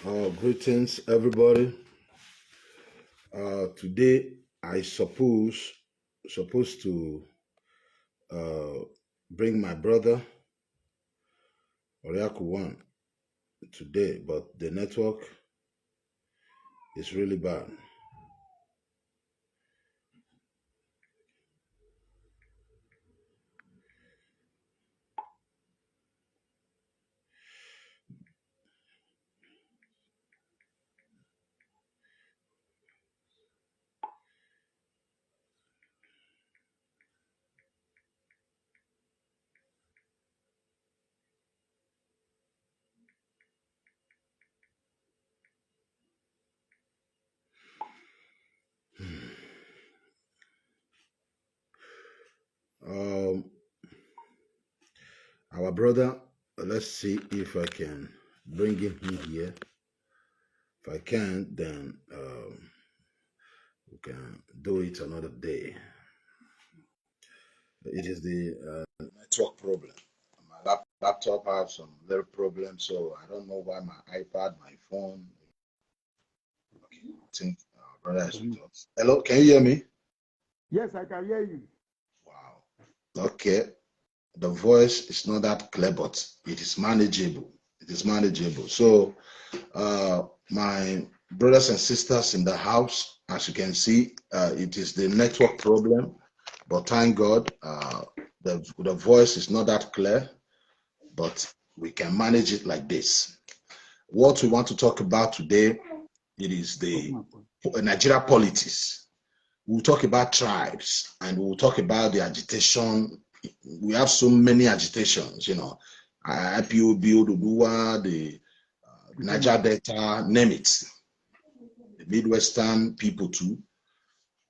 Greetings, everybody. Today, I supposed to uh, bring my brother Oriaku one today, but the network is really bad. Um, our brother, let's see if I can bring him in here. If I can't, then we can do it another day. It is the network problem. My laptop has some little problems, so I don't know why my iPad, my phone. Okay, I think brother is with us. Hello, can you hear me? Yes, I can hear you. Wow. Okay. The voice is not that clear, but it is manageable. It is manageable. So, my brothers and sisters in the house, as you can see, it is the network problem. But thank God, the voice is not that clear, but we can manage it like this. What we want to talk about today, it is the Nigeria politics. We'll talk about tribes and we'll talk about the agitation. We have so many agitations, IPOB, Oduduwa, the Niger Delta, name it. The Midwestern people too,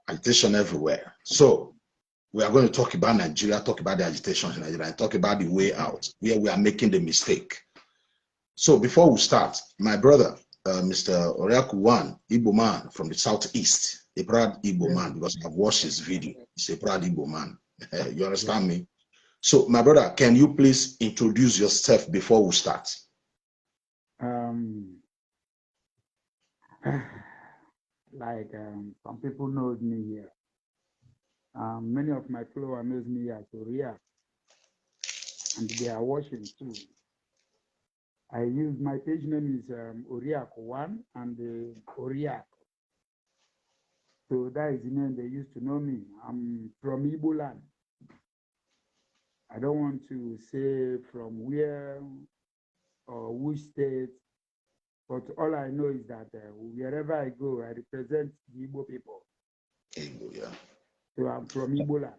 agitation everywhere. So we are going to talk about Nigeria, talk about the agitation in Nigeria, and talk about the way out, where we are making the mistake. So before we start, my brother, Mr. Oriaku One, Igbo man from the southeast, a proud Igbo man, because I've watched his video. He's a proud Igbo man. You understand me? So, my brother, can you please introduce yourself before we start? Some people know me here. Many of my followers knows me as oriaku, and they are watching too. I use my page name is oriaku one and oriaku. So that is the name they used to know me. I'm from Igbo land. I don't want to say from where or which state, but all I know is that wherever I go, I represent the Igbo people. Igbo, yeah. So I'm from Igbo land.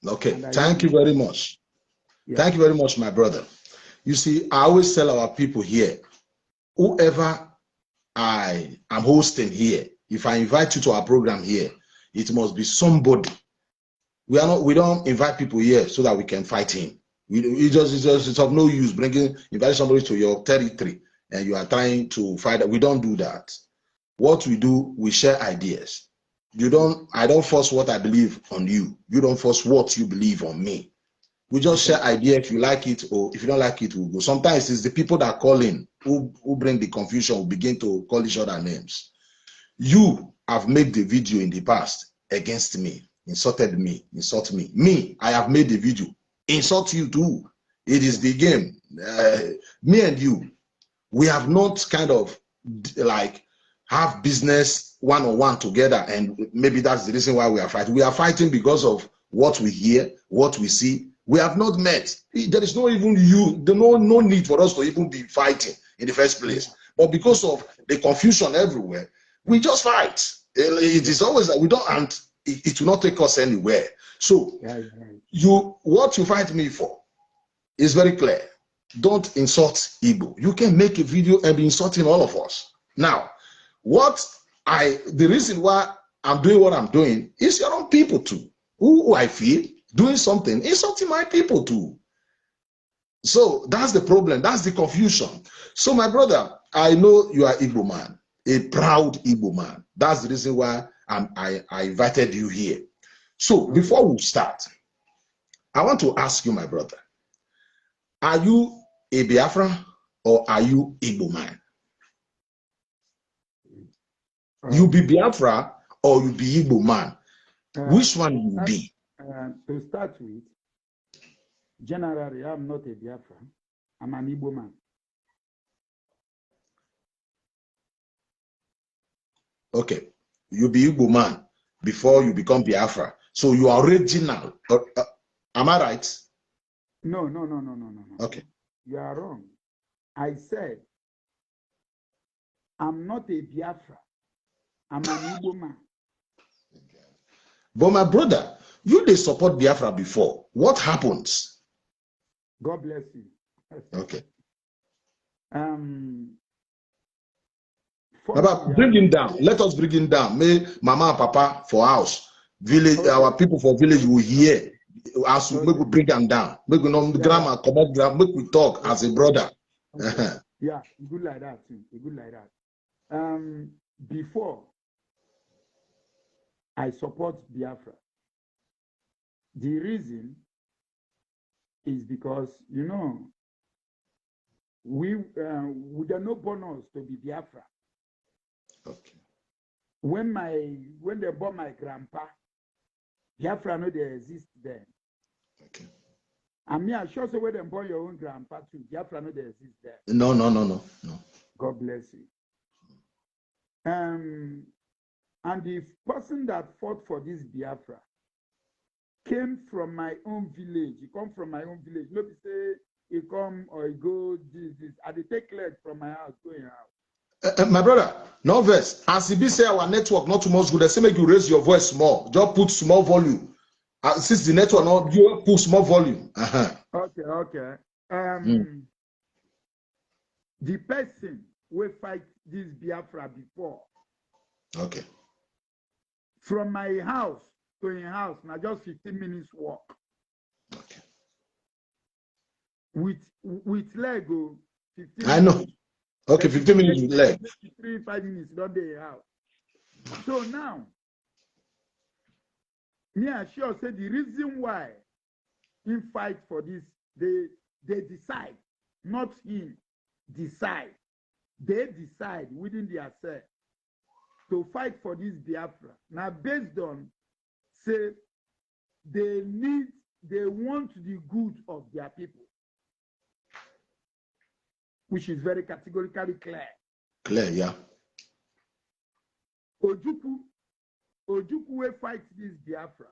Okay, thank you very much. Yeah. Thank you very much, my brother. You see, I always tell our people here, whoever I am hosting here, if I invite you to our program here, it must be somebody. We don't invite people here so that we can fight him. It's of no use inviting somebody to your territory and you are trying to fight. We don't do that. What we do, we share ideas. I don't force what I believe on you. You don't force what you believe on me. We just share ideas. If you like it or if you don't like it, we'll go. Sometimes it's the people that call in who bring the confusion, who begin to call each other names. You have made the video in the past against me, insulted me, insult me. Me, I have made the video, insult you too. It is the game. Me and you, we have not kind of like have business one-on-one together, and maybe that's the reason why we are fighting. We are fighting because of what we hear, what we see. We have not met. There is no even no need for us to even be fighting in the first place. But because of the confusion everywhere, we just fight. It is always that we don't, and it will not take us anywhere. So what you fight me for is very clear. Don't insult Igbo. You can make a video and be insulting all of us. Now, the reason why I'm doing what I'm doing is your own people too. Who I feel doing something, insulting my people too. So that's the problem. That's the confusion. So my brother, I know you are Igbo man, a proud Igbo man. That's the reason why I invited you here. So before we start, I want to ask you, my brother, are you a Biafran or are you Igbo man? You be Biafra or you be Igbo man. Which one you will be? To start with, generally, I'm not a Biafra. I'm an Igbo man. Okay, you be Igbo man before you become Biafra. So you are original. Am I right? No. Okay. You are wrong. I said, I'm not a Biafra. I'm an Igbo man. But my brother, you they support Biafra before. What happens? God bless you. Okay. Bring him down. Let us bring him down. May Mama and Papa for house, village, our people for village will hear. As we make we bring them down. Make we know grammar, comment grammar, make we talk as a brother. Yeah, good like that too. Good like that. Before I support Biafra, the reason is because we there no bonus to be Biafra. Okay. When they born my grandpa, Biafra no they exist then. Okay. And me, I'm sure so when they born your own grandpa too, Biafra no they exist there. No. God bless you. And the person that fought for this Biafra came from my own village. He come from my own village. Nobody say he come or he go this. I dey take leg from my house going out. My brother, no verse. As he say our network not too much good, they say make you raise your voice small. Just put small volume. Since the network not, you put small volume. Okay. The person will fight this Biafra before. Okay. From my house to your house, now just 15 minutes walk. Okay. With Lego, 15 I know. Minutes. Okay, 15 minutes with leg. 5 minutes, don't they house. So now, me I sure say the reason why he fight for this, they decide, not him decide. They decide within themselves to fight for this Biafra. Now, based on, say, they want the good of their people, which is very categorically clear. Clear, yeah. Ojukwu will fight this Biafra.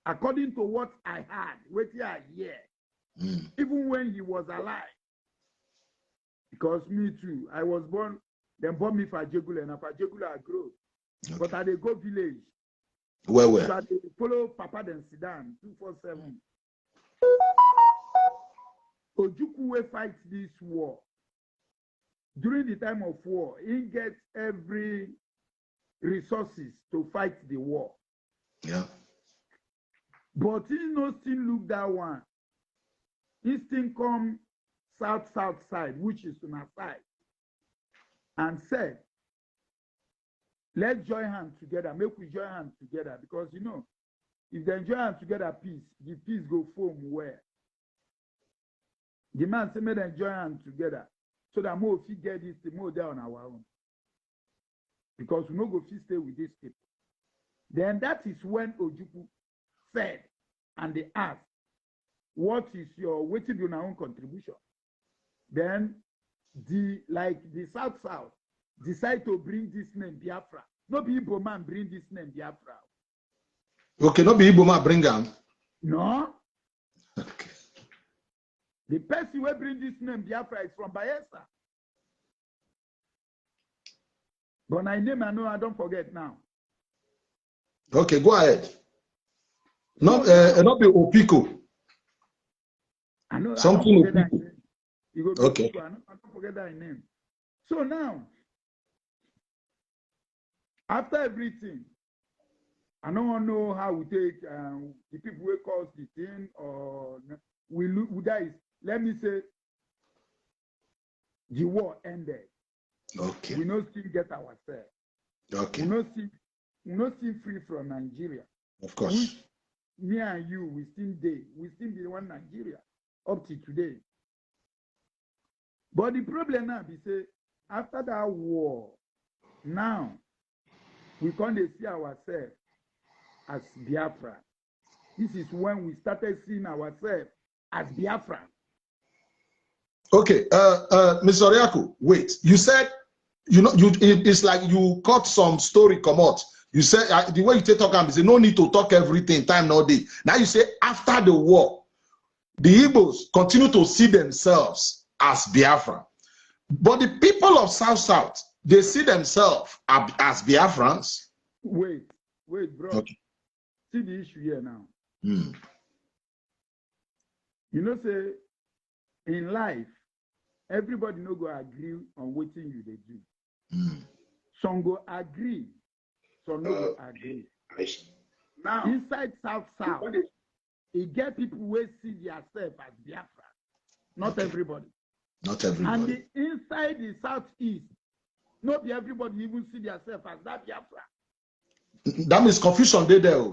According to what I heard, what I hear, even when he was alive. Because me too, I was born, they born me for Jegula, and for Jegula I grew. Okay. But I dey go village. Where? So I dey follow Papa then sit down 247. Ojukwu will fight this war. During the time of war, he gets every resources to fight the war. Yeah. But he no still look that one. He still come south side, which is on our side, and said, let's join hands together. Make we join hands together, because if they join hands together, the peace go form where. The man said, make them join hands together, so that more if get this, the more there on our own. Because we no go fit stay with these people. Then that is when Ojukwu said, and they asked, what is your waiting on our own contribution? Then the South decide to bring this name Biafra. No be Igbo man bring this name Biafra. Okay, no be Igbo man bring them. No. Okay. The person who bring this name Biafra is from Bayelsa. But my name I don't forget now. Okay, go ahead. Not be Opiko. I know. Something I don't forget that name. You go okay. I don't forget that name. So now, after everything, I don't know how we take the people who cause the thing, or we look that is, let me say, the war ended. Okay. We no still get ourselves. Okay. We no still free from Nigeria. Of course. Which, me and you, we still be one Nigeria up to today. But the problem now be say, after that war, Now, we can't see ourselves as Biafra. This is when we started seeing ourselves as Biafra. Okay, Mr. Oriaku, wait. You said, it's like you cut some story come out. You said the way you take talk, you say no need to talk everything, time no day. Now you say after the war, the Igbos continue to see themselves as Biafra. But the people of South, they see themselves as Biafrans. Wait, bro. Okay. See the issue here now. Mm. You know, say, in life, everybody no go agree on what thing you they do. Mm. Some go agree, some no go agree. Now, inside South, it get people who see themselves as Biafra. Not everybody. Not everybody. And inside the Southeast, not everybody even see themselves as that Biafra. That means confusion there.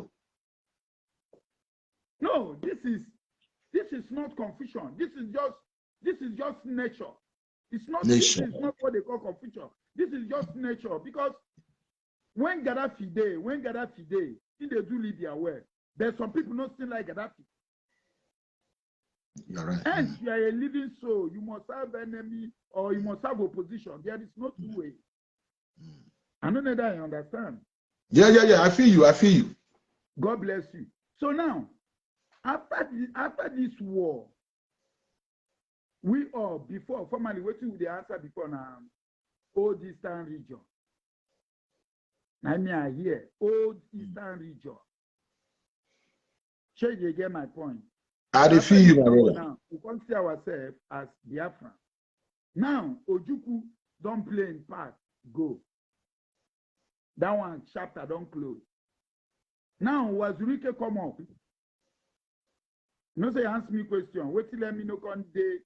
No, this is not confusion. This is just nature. It's not nature. This is not what they call confusion. This is just nature. Because when Gaddafi day, if they do Libya well, there's some people not still like Gaddafi. You're right. Hence, you are a living soul. You must have enemy or you must have opposition. There is no two way. I don't know that you understand. Yeah. I feel you. God bless you. So now, after this war, we all before formally waiting with the answer before now, Old Eastern region. I mean, I hear Old Eastern region. Sure, you get my point. I feel you, my brother. Now, we can't see ourselves as Biafra. Now, Ojukwu don't play in part. Go. That one chapter don't close. Now, was Rike come up? No, say ask me question. Wait till let me know on day.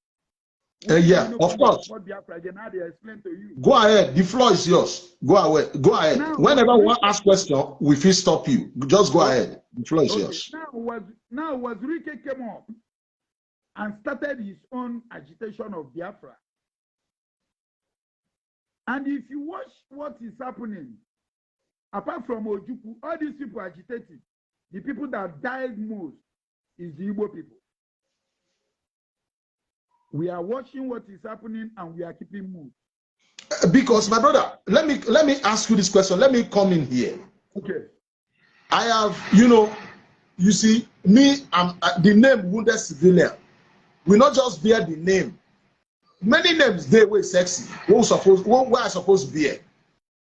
Yeah, of course. What Biafra again? How they explain to you? Go ahead. The floor is yours. Go ahead. Now, whenever one ask question, we feel stop you. Just go ahead. The floor is yours. Now was Rike came up and started his own agitation of Biafra. And if you watch what is happening, apart from Ojukwu, all these people agitating, the people that died most is the Igbo people. We are watching what is happening and we are keeping mood. Because my brother, let me ask you this question. Let me come in here. Okay. I have, you see, me, I'm the name wounded civilian. We not just bear the name. Many names they were sexy. Where I supposed to be?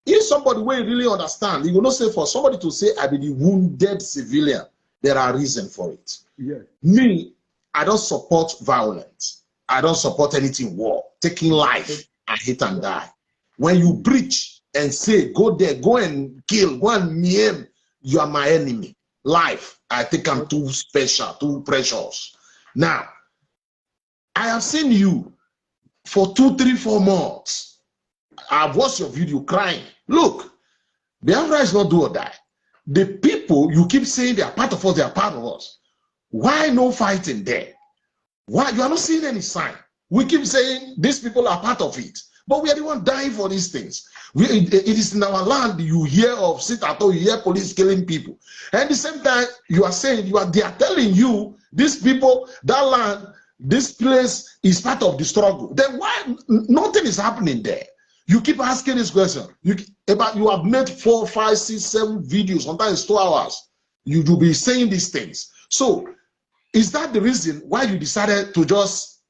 If somebody will really understand, you will not say for somebody to say I be the wounded civilian. There are reasons for it. Yes. Me, I don't support violence. I don't support anything war. Taking life, I hate and die. When you preach and say, go there, go and kill, go and maim, you are my enemy. Life, I think I'm too special, too precious. Now, I have seen you for 2, 3, 4 months. I've watched your video crying. Look, Biafra is not do or die. The people you keep saying they are part of us, they are part of us. Why no fighting there? Why you are not seeing any sign? We keep saying these people are part of it, but we are the one dying for these things. It is in our land you hear of sit-at-home, you hear police killing people, and at the same time you are saying they are telling you these people, that land, this place is part of the struggle. Then why nothing is happening there? You keep asking this question. You have made 4, 5, 6, 7 videos, sometimes 2 hours. You will be saying these things. So is that the reason why you decided to just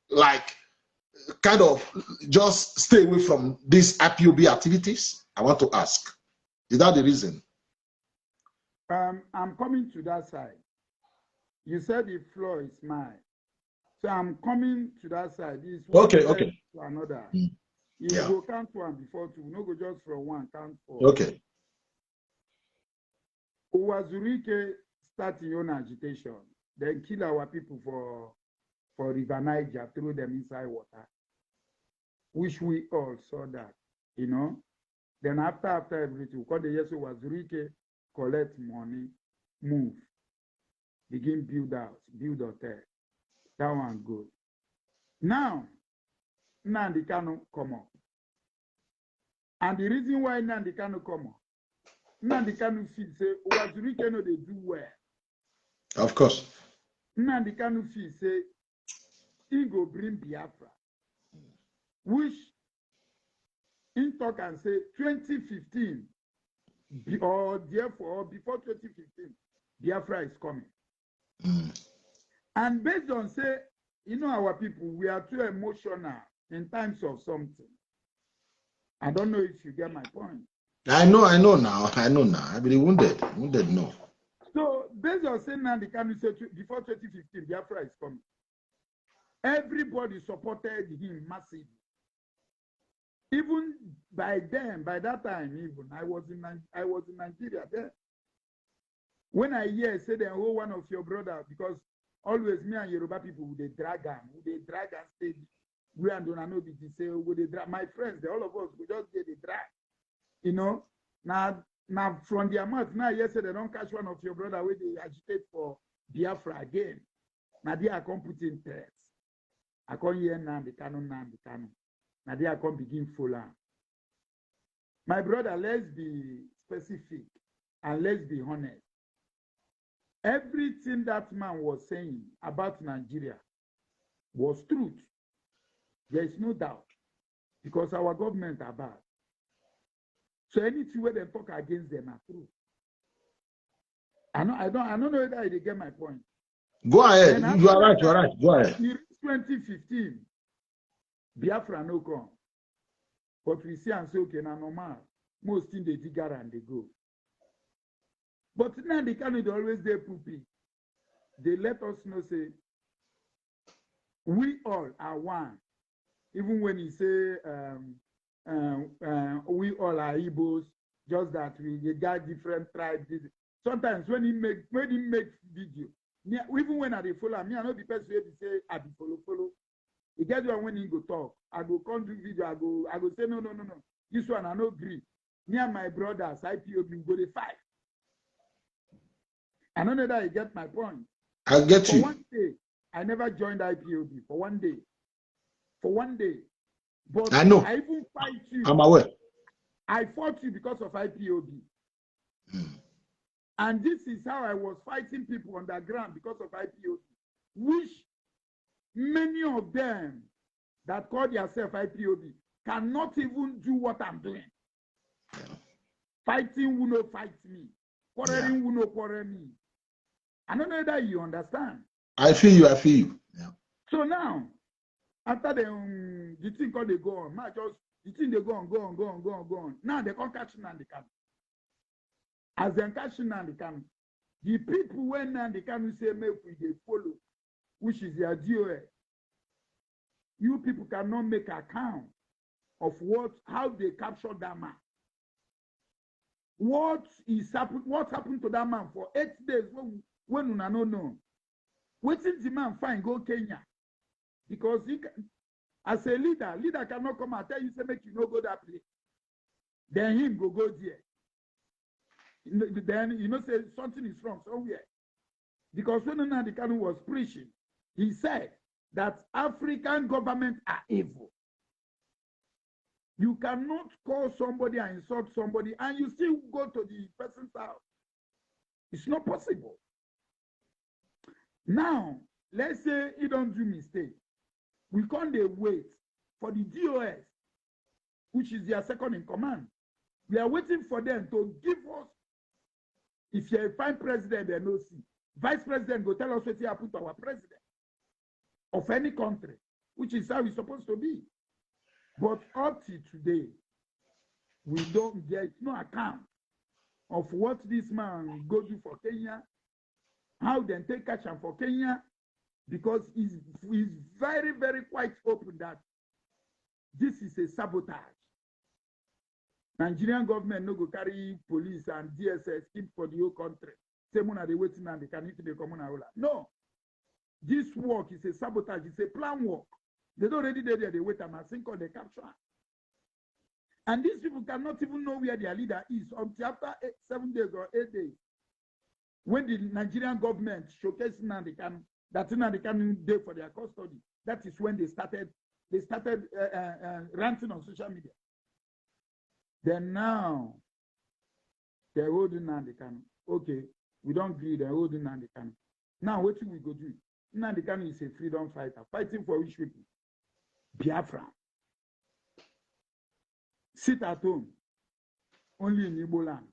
kind of just stay away from these IPOB activities? I want to ask. Is that the reason? I'm coming to that side. You said the floor is mine. So I'm coming to that side. This one okay. To another. You go count 1 before 2. No go just from 1, count 4. Okay. Uwazurike start your own agitation. Then kill our people for River Niger, throw them inside water. Which we all saw that, Then after everything, because the yes was Rike collect money, move, begin build hotel. That one good. Now the cannot come up. And the reason why Nnamdi Kanu come on, Nnamdi Kanu feel say, Wazirike no they do well. Of course. Nnamdi Kanu feel say, he go bring Biafra, which in talk and say 2015, or therefore before 2015, Biafra is coming. And based on say, you know, our people, we are too emotional in times of something. I don't know if you get my point. I know now. I believe wounded no. So based on saying now, the Kanu say before 2015, Biafra is coming. Everybody supported him massively. Even by that time, even I was in Nigeria then. When I hear say the whole one of your brother, because always me and Yoruba people would they drag and stay. We and don't know the say would they drag. My friends, all of us we just get the drag. You know, now from their mouth, now yesterday they don't catch one of your brother where they agitate for Biafra again. Now they are come putting threats. I can't hear now the canon. Now they are come begin full on. My brother, let's be specific and let's be honest. Everything that man was saying about Nigeria was truth. There is no doubt. Because our government are bad. So anything where they talk against them are true. I don't know whether they get my point. Go ahead. You are right. Go ahead. In 2015, Biafra no come. But we see and say, okay, now normal. Most things they dig and they go. But now they can't always there poopy. They let us know, say, we all are one. Even when he say, we all are Igbos, just that we got different tribes. Sometimes when he make video, even when I follow me, I know the person who say I be follow. He gets one when he go talk. I go come do video. I go say no. This one I no agree. Me and my brothers, IPOB, go to fight. I don't know that you get my point. I get you. For one day, I never joined IPOB. For one day. But I know. I even fight you. I'm aware. I fought you because of IPOB. And this is how I was fighting people on the ground because of IPOB, which many of them that call themselves IPOB cannot even do what I'm doing. Fighting will not fight me. Quarreling will not quarrel me. I don't know that you understand. I feel you. Yeah. So now, after the thing called they go on, the thing they go on. Now they can't catch Nnamdi Kanu. As they catch Nnamdi Kanu, the people when Nnamdi Kanu say make we they follow, which is their DOS, you people cannot make account of how they captured that man. What happened to that man for 8 days when you don't know? Waiting the man fine go Kenya. Because as a leader cannot come and tell you, say, make you no go that place. Then him go there. Then, say something is wrong somewhere. Because when Nnamdi Kanu was preaching, he said that African governments are evil. You cannot call somebody and insult somebody and you still go to the person's house. It's not possible. Now, let's say he don't do mistake. We can't wait for the DOS, which is their second in command. We are waiting for them to give us, if you're a fine president, they no see. Vice president will tell us what happened to our president of any country, which is how it's supposed to be. But up to today, we don't get no account of what this man go do for Kenya, how they take action for Kenya, because he's very, very quite open that this is a sabotage. Nigerian government no go carry police and DSS keep for the whole country. Same one are they waiting and they can eat the common aula. No. This work is a sabotage, it's a plan work. They don't already there, they wait and I think on the capture. And these people cannot even know where their leader is until after 7 days or 8 days. When the Nigerian government showcased Nnamdi Kanu, that Nnamdi Kanu day for their custody, that is when they started ranting on social media. Then now, they're holding Nnamdi Kanu. Okay, we don't agree, they're holding Nnamdi Kanu. Now, what should we go do? Nnamdi Kanu is a freedom fighter, fighting for which people? Biafra. Sit at home, only in Igbo land.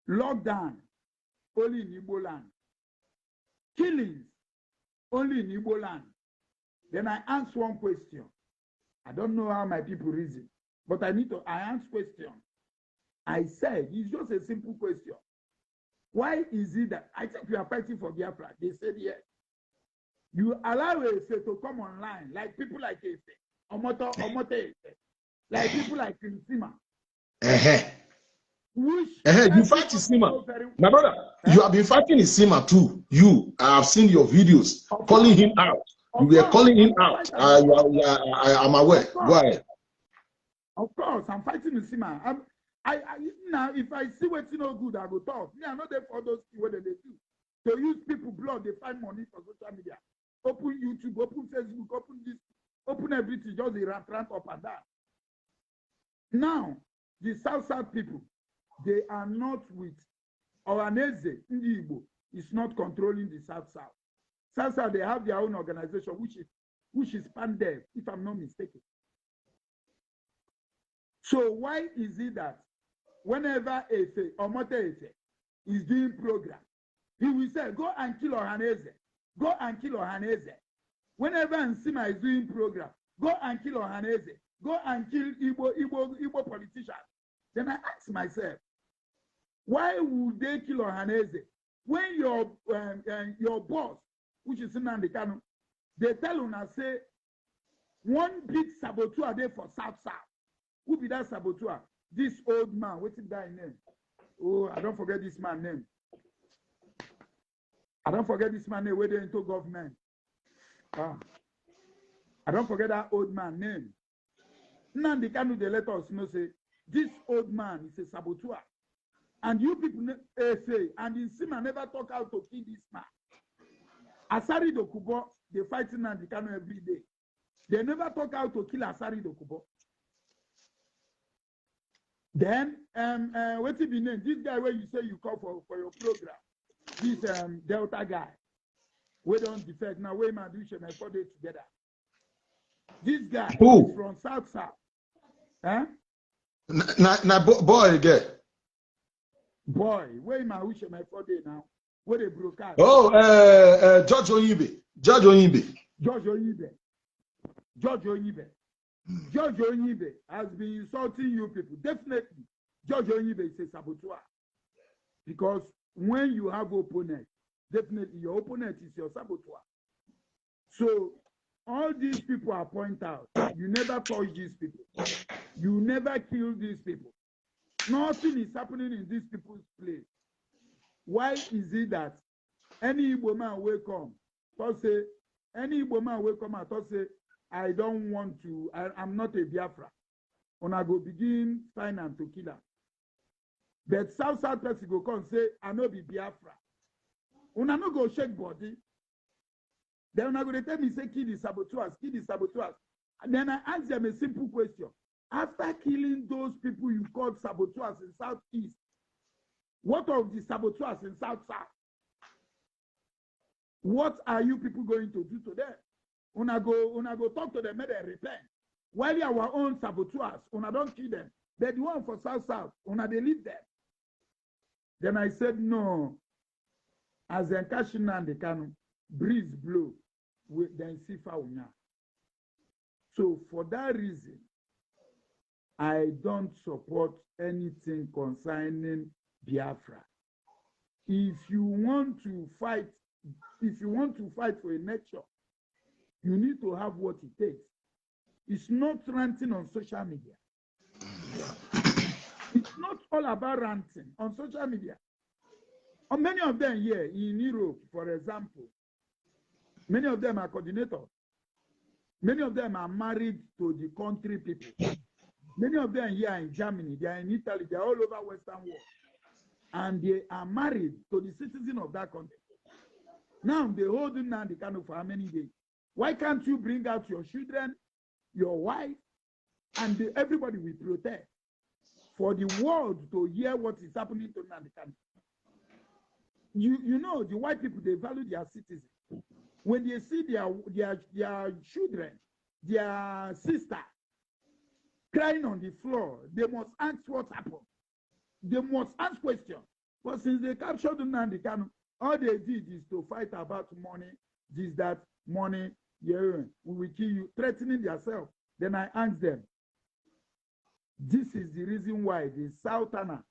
Lockdown, only in Igbo land. Killings, only in Igbo land. Then I ask one question. I don't know how my people reason, but I ask question. I said, it's just a simple question. Why is it that, I think we are fighting for Biafra? They said yes. You allow Efe to come online, like people like Efe, Omote Efe, like people like Nsima. You fight Isima. My brother, you have been fighting Isima too. I have seen your videos calling him out. You were calling him out. I'm aware. Go ahead. Of course, I'm fighting Isima. Now, if I see what's no good, I go talk. Me, I know they for those what they do. To use people blood, they find money for social media. Open YouTube, open Facebook, open this, open everything, just they rant up and down. Now, the South people, they are not with Oraneze Igbo is not controlling the South. South, they have their own organization, which is Pandef, if I'm not mistaken. So why is it that whenever Efe, Omote Efe, is doing program, he will say, go and kill Ohaneze. Go and kill Ohaneze. Whenever Nsima is doing program, go and kill Ohaneze. Go and kill Igbo politicians. Then I ask myself, why would they kill Ohaneze when your boss, which is Nnamdi Kanu, they tell una say one big saboteur there for South. Who be that saboteur? This old man. What's his guy name? Oh, I don't forget this man's name. I don't forget this man name. Where they into government. I don't forget that old man name. Nnamdi Kanu, they let us know say this old man is a saboteur. And you people say, and Nsima never talk out to kill this man. Asari Dokubo, they fight Nnamdi Kanu every day. They never talk out to kill Asari Dokubo. Then, what's it be named? This guy where you say you call for your program, this Delta guy, we don't defect now. We man do my 4 days together. This guy is from South. Huh? Boy again. Boy, where my 4 days now? Where they broke out? Oh, George Onyibe. George Onyibe. Has been insulting you people. Definitely, George Onyibe is a saboteur. Because when you have opponent, definitely your opponent is your saboteur. So all these people are point out. You never touch these people. You never kill these people. Nothing is happening in these people's place. Why is it that any Igbo man will come, say, I don't want to, I'm not a Biafra. When I go begin finance to kill her. But South person go come say, I no be Biafra. When I no go shake body, then when I go to tell me, say, kill the saboteurs. And then I ask them a simple question. After killing those people you called saboteurs in Southeast, what of the saboteurs in South? What are you people going to do to them? Una go talk to them, make them repent. While our own saboteurs, una don't kill them. But the one for South, una they leave them. Then I said, no. As en Nnamdi Kanu, breeze blow, then see unya. So for that reason, I don't support anything concerning Biafra. If you want to fight for a nature, you need to have what it takes. It's not ranting on social media. It's not all about ranting on social media. Or many of them here in Europe, for example, many of them are coordinators. Many of them are married to the country people. Many of them here in Germany, they are in Italy, they are all over Western world. And they are married to the citizen of that country. Now they hold him Nnamdi Kanu for how many days? Why can't you bring out your children, your wife, and everybody will protest? for the world to hear what is happening to Nnamdi Kanu. You know, the white people, they value their citizens. When they see their children, their sister crying on the floor, they must ask what happened. They must ask questions. But since they captured Nnamdi Kanu, all they did is to fight about money, this, that, money, yeah, we will kill you, threatening themselves. Then I asked them, this is the reason why the Southerners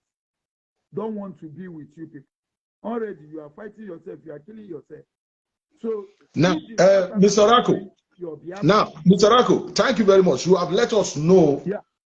don't want to be with you people. Already you are fighting yourself, you are killing yourself. So now, Mr. Rako, thank you very much. You have let us know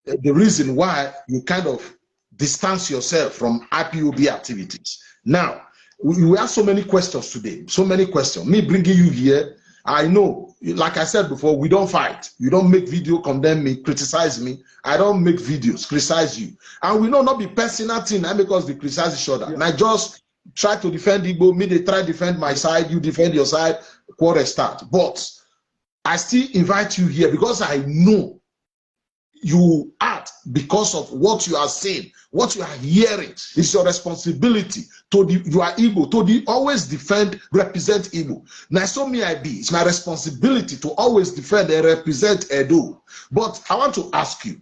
the reason why you kind of distance yourself from IPOB activities. Now, we have so many questions today, so many questions. Me bringing you here, I know, like I said before, we don't fight. You don't make video, condemn me, criticize me. I don't make videos, criticize you. And we know not be personal thing because we criticize each other. And I just try to defend Igbo, me they try to defend my side, you defend your side, quarrel start. But I still invite you here because I know you act because of what you are saying, what you are hearing. It's your responsibility to you are Igbo, to always defend, represent Igbo. Now, so me I be. It's my responsibility to always defend and represent Edo. But I want to ask you,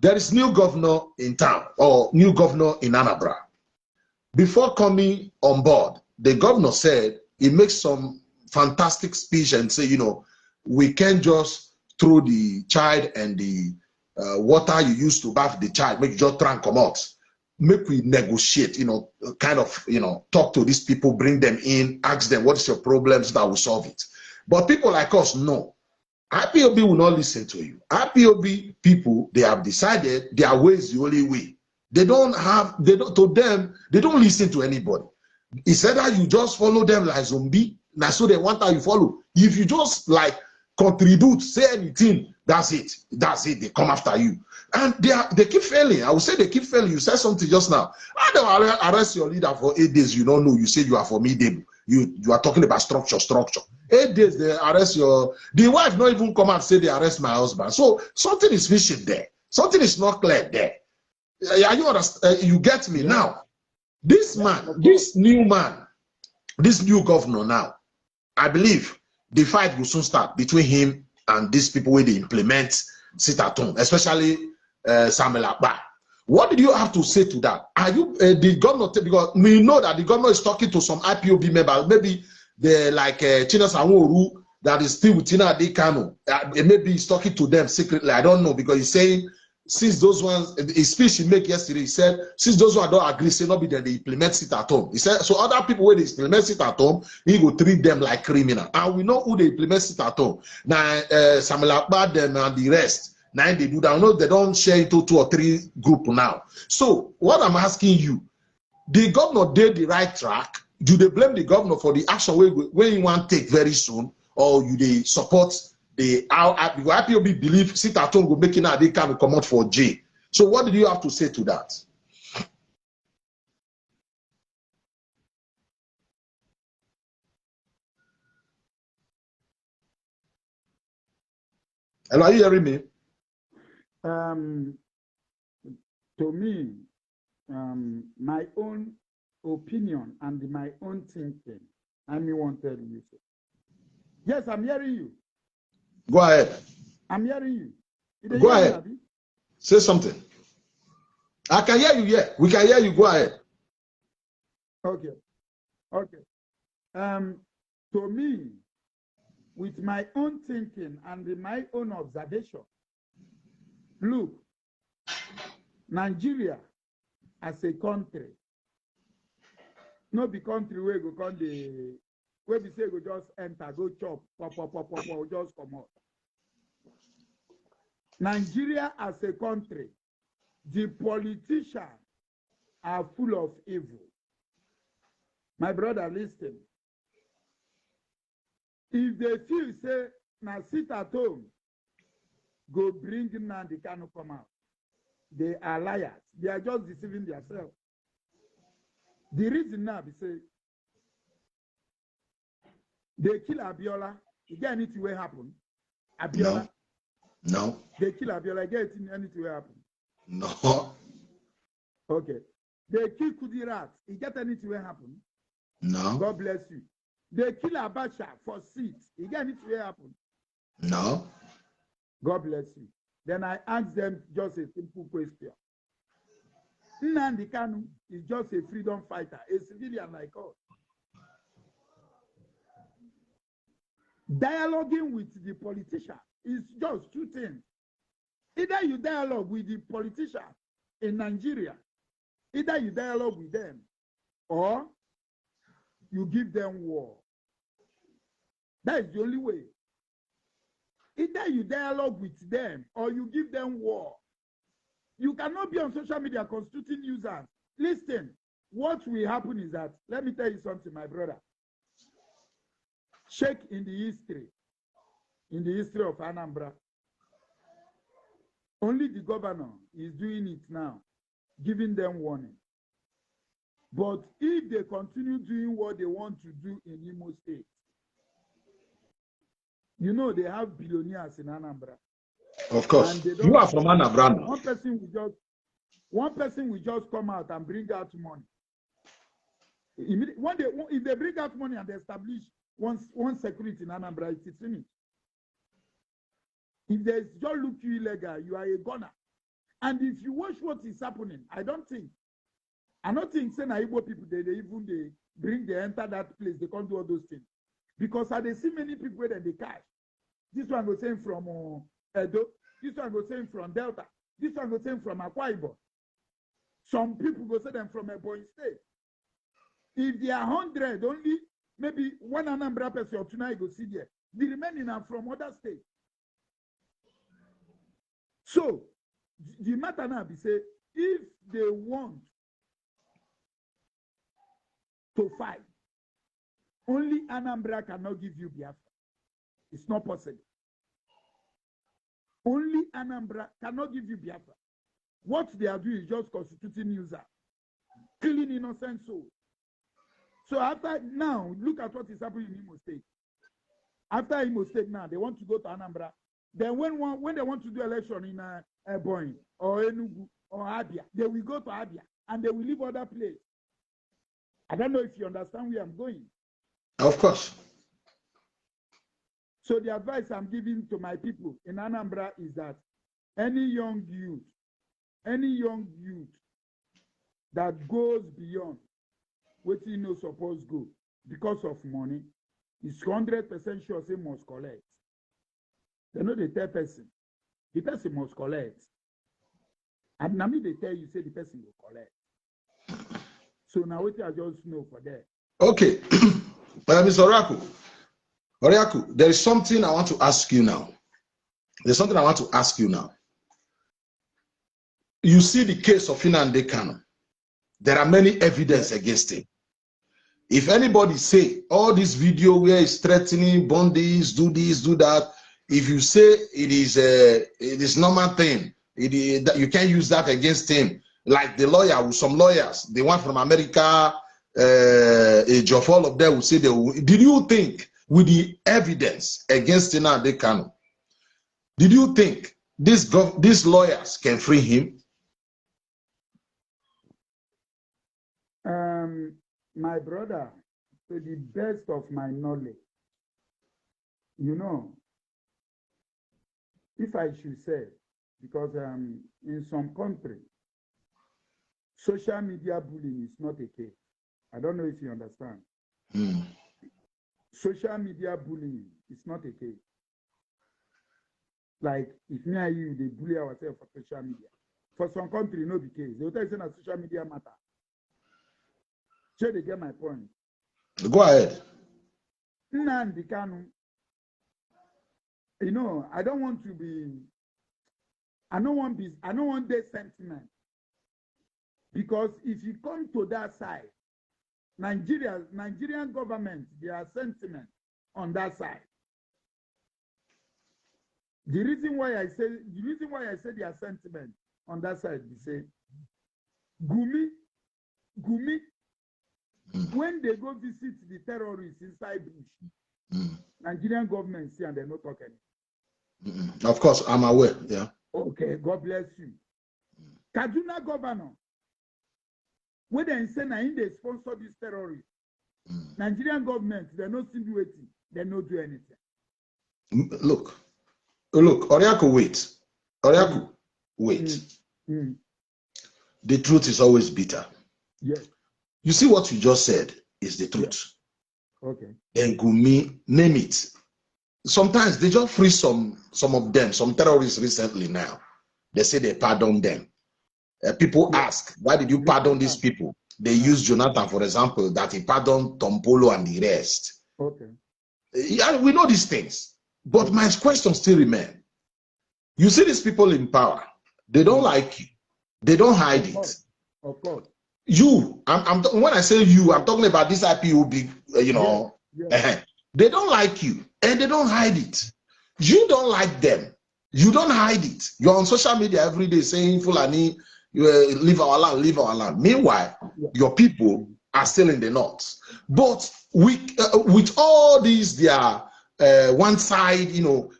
there is new governor in town or new governor in Anambra. Before coming on board, the governor said he makes some fantastic speech and say, you know, we can't just throw the child and the water you use to bath the child, make you just try and come out. Make we negotiate, you know, kind of, you know, talk to these people, bring them in, ask them what is your problem so that we solve it. But people like us, no. IPOB will not listen to you. IPOB people, they have decided their way is the only way. They don't listen to anybody. It's either you just follow them like zombie, now so they want how you follow. If you just like contribute, say anything, that's it. That's it. They come after you. And they keep failing. I would say they keep failing. You said something just now. I don't arrest your leader for 8 days. You don't know. You say you are formidable. You are talking about structure. 8 days, they arrest the wife not even come and say they arrest my husband. So something is fishy there. Something is not clear there. You get me now. This man, this new governor now, I believe the fight will soon start between him and these people where they implement sit at home, especially Samuel Akpa. What did you have to say to that? Are you the governor? Because we know that the governor is talking to some IPOB members, maybe they're like China Sanwo-Oru that is still with Nnamdi Kanu. Maybe he's talking to them secretly. I don't know, because he's saying since those ones, his speech he made yesterday, he said, since those ones don't agree, say not be that they implement it at home. He said, so other people when they implement it at home, he will treat them like criminal. And we know who they implement it at home. Now, Samuel Akpa, them and the rest, now they do that. I know they don't share into 2 or 3 groups now. So what I'm asking you, the governor did the right track. Do they blame the governor for the action where you want to take very soon, or you they support the IPOB believe sit at home go making they can come out for J? So what did you have to say to that? Hello, are you hearing me? To me, my own opinion and my own thinking, I mean, want to tell you. Yes, I'm hearing you. Go ahead. I'm hearing you. Go ahead. Say something. I can hear you. Yeah, we can hear you. Go ahead. Okay. To me, with my own thinking and my own observation, look, Nigeria as a country, not the country where go come the where we say go just enter, go chop, pop, just come out. Nigeria as a country, the politicians are full of evil. My brother, listen. If they feel say, now sit at home, go bring Nnamdi Kanu come out, they are liars. They are just deceiving themselves. The reason now, they say, they kill Abiola. Again, anything will happen. Abiola. No. They kill Abiola. Again, anything will happen. No. Okay. They kill Kudi rats. It get anything will happen? No. God bless you. They kill Abacha for seats. It get anything will happen? No. God bless you. Then I ask them just a simple question. Nnamdi Kanu is just a freedom fighter, a civilian like us. Dialoguing with the politician is just two things. Either you dialogue with the politician in Nigeria, either you dialogue with them, or you give them war. That is the only way. Either you dialogue with them, or you give them war. You cannot be on social media constituting users. Listen, what will happen is that, let me tell you something, my brother. Check in the history of Anambra. Only the governor is doing it now, giving them warning. But if they continue doing what they want to do in Imo State, you know they have billionaires in Anambra. Of course. You are from Anambra now. One person will just come out and bring out money. If they bring out money and they establish one security in Anambra, it is finished. If there's just look you illegal, you are a gunner. And if you watch what is happening, I don't think say na Igbo people they enter that place, they can't do all those things. Because I they see many people where they cash. This one goes saying from Edo, this one goes saying from Delta, this one goes saying from Akwa Ibom. Some people go say them from Ebonyi State. If they are 100, only maybe one Anambra person or tonight go see there. The remaining are from other states. So the matter now be say, if they want to fight, only Anambra cannot give you Biafra. It's not possible. Only Anambra cannot give you Biafra. What they are doing is just constituting user, killing innocent souls. So after now, look at what is happening in Imo State. After Imo State now, they want to go to Anambra. Then when they want to do election in Ebonyi or Enugu or Abia, they will go to Abia and they will leave other place. I don't know if you understand where I'm going. Of course. So the advice I'm giving to my people in Anambra is that any young youth that goes beyond what he knows supposed go because of money is 100% sure say must collect. They know the third person. The person must collect. And now they tell you say the person will collect. So now what I just know for that. Okay. Mr. Oriaku, there is something I want to ask you now. You see the case of Nnamdi Kanu. There are many evidence against him. If anybody say all this video where he's threatening, bondage, do this, do that, if you say it is normal thing, you can't use that against him. Like the lawyer, some lawyers, the one from America, of all of them will say they will. Did you think with the evidence against Nnamdi Kanu, did you think these lawyers can free him? My brother, to the best of my knowledge, you know, if I should say, because in some country, social media bullying is not a case. I don't know if you understand. Social media bullying is not a case. Like if me and you, they bully ourselves for social media. For some country, no be case. They will tell you that social media matter. So they get my point. Go ahead. Nnamdi Kanu, you know, I don't want their sentiment. Because if you come to that side, Nigerian government, their sentiment on that side. The reason why I say their sentiment on that side, they say, Gumi, when they go visit the terrorists inside bush, Nigerian government see and they're not talking. Of course, I'm aware. Yeah. Okay, God bless you. Kaduna governor, when they say they sponsor this terrorist, Nigerian government, they not still do anything. They not do anything. Look, Oriaku, wait. Oriaku, wait. The truth is always bitter. Yes. You see what you just said is the truth. Yeah. Okay. And Gumi, name it. Sometimes they just free some of them, some terrorists recently now. They say they pardon them. People ask, why did you pardon these people? They use Jonathan, for example, that he pardoned Tompolo and the rest. Okay. Yeah, we know these things. But my question still remains. You see these people in power, they don't like you. They don't hide it. Of course. You, when I say you, I'm talking about this IPOB, They don't like you and they don't hide it. You don't like them. You don't hide it. You're on social media every day saying, Fulani, leave our land, leave our land. Meanwhile, your people are still in the north. But with all these, their one side,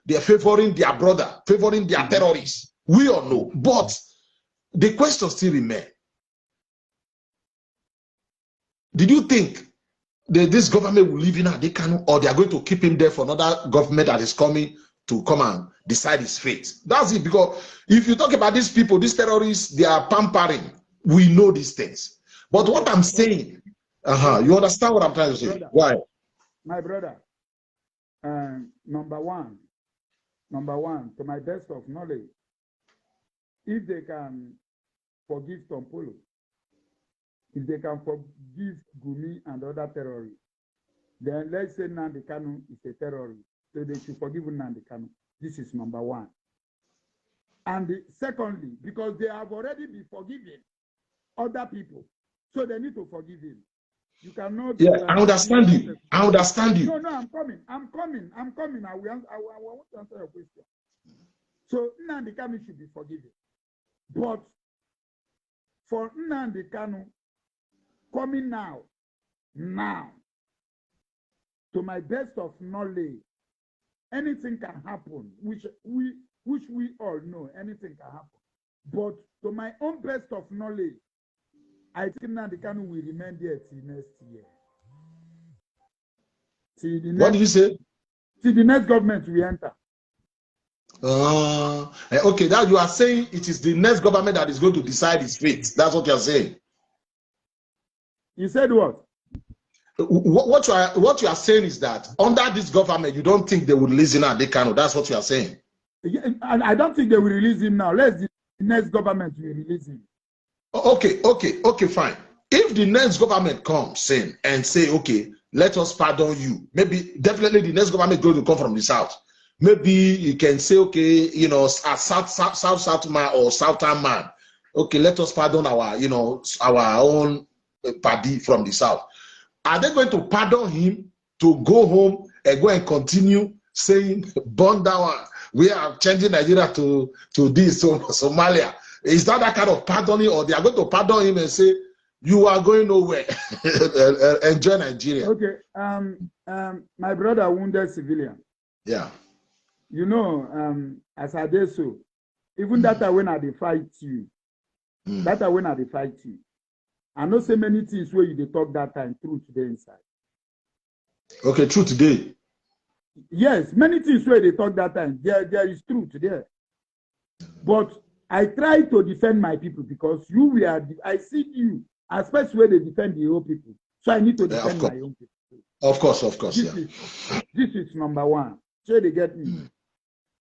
they're favoring their brother, favoring their terrorists. We all know. But the question still remains. Did you think that this government will leave in Adekanu, or they are going to keep him there for another government that is coming to come and decide his fate? That's it. Because if you talk about these people, these terrorists, they are pampering. We know these things. But what I'm saying, you understand what I'm trying to say? Brother, why? My brother, number one, to my best of knowledge, if they can forgive Tompolo, if they can forgive Gumi and other terrorists, then let's say Nnamdi Kanu is a terrorist. So they should forgive Nnamdi Kanu. This is number one. And secondly, because they have already been forgiven other people, so they need to forgive him. You cannot. Yeah, I understand you. I understand you. No, I'm coming. I want to answer your question. So Nnamdi Kanu should be forgiven. But for Nnamdi Kanu coming now, to my best of knowledge, anything can happen, which we all know, anything can happen. But to my own best of knowledge, I think Nnamdi Kanu will remain there till next year. What did you say? Till the next government we enter. Okay, now you are saying it is the next government that is going to decide his fate. That's what you are saying. You said what? What you are saying is that under this government, you don't think they would release Nnamdi Kanu. That's what you are saying. Yeah, I don't think they will release him now. Let's the next government will release him. Okay, fine. If the next government comes in and say, okay, let us pardon you, maybe definitely the next government is going to come from the south. Maybe you can say, okay, a south man or southern man. Okay, let us pardon our own party from the south. Are they going to pardon him to go home and go and continue saying, burn that one? We are changing Nigeria to this, Somalia. Is that kind of pardoning, or they are going to pardon him and say, you are going nowhere, enjoy Nigeria? Okay, my brother wounded civilian. Yeah. As I did so, even that when I fight you, I know so many things where you talk that time through today inside. Okay, true today. Yes, many things where they talk that time, there is truth there. But I try to defend my people because I see you, especially where they defend the old people. So I need to defend my own people. Of course, this is number one. So they get me.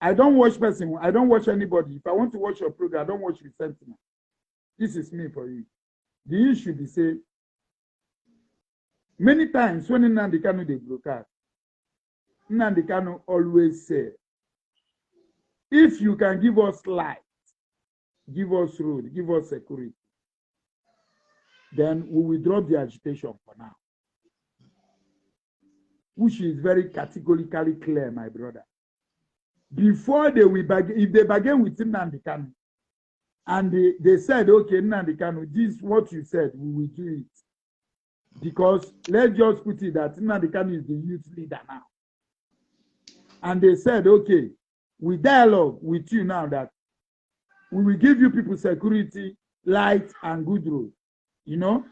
I don't watch person. I don't watch anybody. If I want to watch your program, I don't watch with sentiment. This is me for you. The issue be say, many times when Nnamdi Kanu they broadcast, Nnamdi Kanu always say, if you can give us light, give us road, give us security, then we will drop the agitation for now. Which is very categorically clear, my brother. Before they will bargain, if they bargain with Nnamdi Kanu, and they said, okay, Nnamdi Kanu, this is what you said, we will do it. Because let's just put it that Nnamdi Kanu is the youth leader now. And they said, okay, we dialogue with you now that we will give you people security, light, and good road. You know?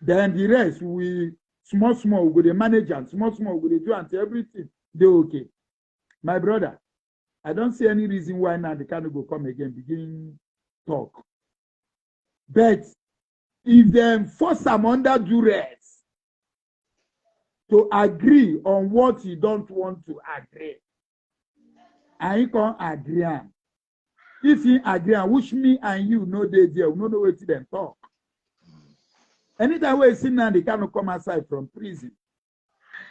Then the rest, we small, we go manage and small, we go do until everything they okay. My brother, I don't see any reason why now they can't go come again, begin talk. But if they force them under duress to agree on what you don't want to agree, and you can't agree. If you agree, which me and you know they there, we don't know what them talk. Anytime we see now they cannot come outside from prison,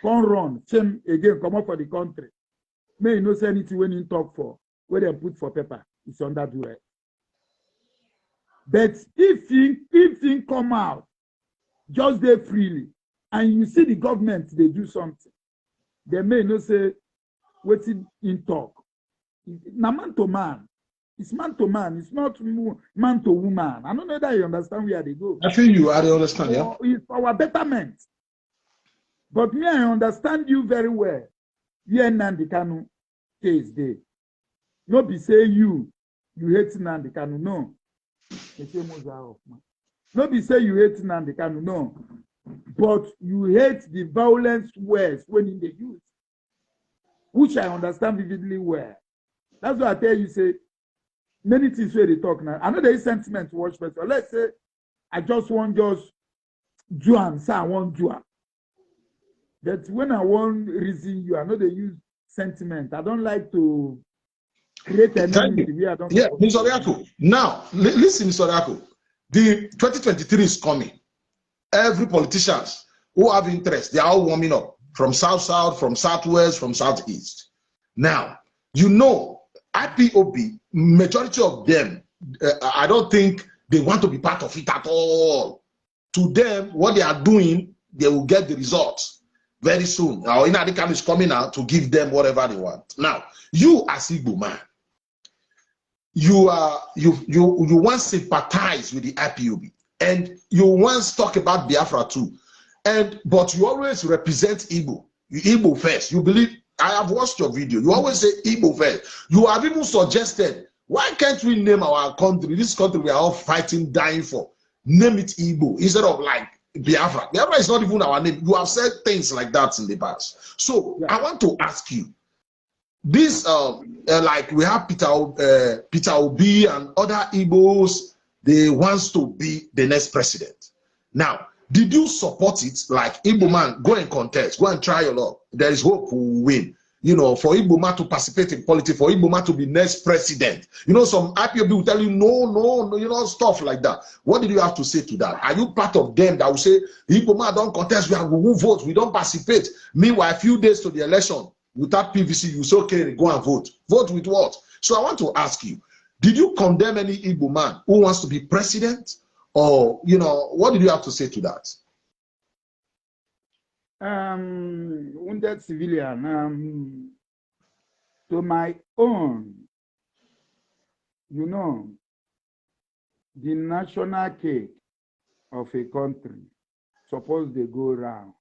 come run, shame again, come up for the country. May you not say anything when you talk for, where they put for paper, it's under duress. But if you come out, just there freely, and you see the government, they do something, they may not say, what's in talk. Now, man to man. It's man to man. It's not man to woman. I don't know that you understand where they go. I feel you. I understand, yeah. It's our betterment. But me, I understand you very well. You and Nandi Kanu case day. No be say you hate Nandi Kanu, no. No be say you hate Nandi Kanu, no. But you hate the violence words when in the use, which I understand vividly well. That's why I tell you, say, many things where they talk now. I know there is sentiment to watch person. Let's say I just want Juan, say I want Juan. That when I want reason you, I know they use sentiment. I don't like to create enmity. Yeah, Mr. Oriaku. Now, listen, Mr. Oriaku. The 2023 is coming. Every politician who have interest, they are all warming up from south, from southwest, from southeast. Now, you know, IPOB, majority of them, I don't think they want to be part of it at all. To them, what they are doing, they will get the results very soon. Now, Inadikam is coming out to give them whatever they want. Now, you as Igbo man, you once sympathize with the IPOB, and you once talk about Biafra too, but you always represent Igbo first. You believe. I have watched your video. You always say Igbo first. You have even suggested, why can't we name our country, this country we are all fighting, dying for, name it Igbo instead of like Biafra. Biafra is not even our name. You have said things like that in the past. So I want to ask you, this like we have Peter Obi and other Igbos, they want to be the next president. Now, did you support it? Like, Igbo man, go and contest, go and try your luck. There is hope we will win. You know, for Igbo man to participate in politics, for Igbo man to be next president. You know, some IPOB will tell you, no, you know, stuff like that. What did you have to say to that? Are you part of them that will say, Igbo man don't contest, we won't vote, we don't participate? Meanwhile, a few days to the election, without PVC, you say, okay, go and vote. Vote with what? So I want to ask you, did you condemn any Igbo man who wants to be president? Or, you know, what did you have to say to that? Wounded civilian, to my own, you know, the national cake of a country, suppose they go round.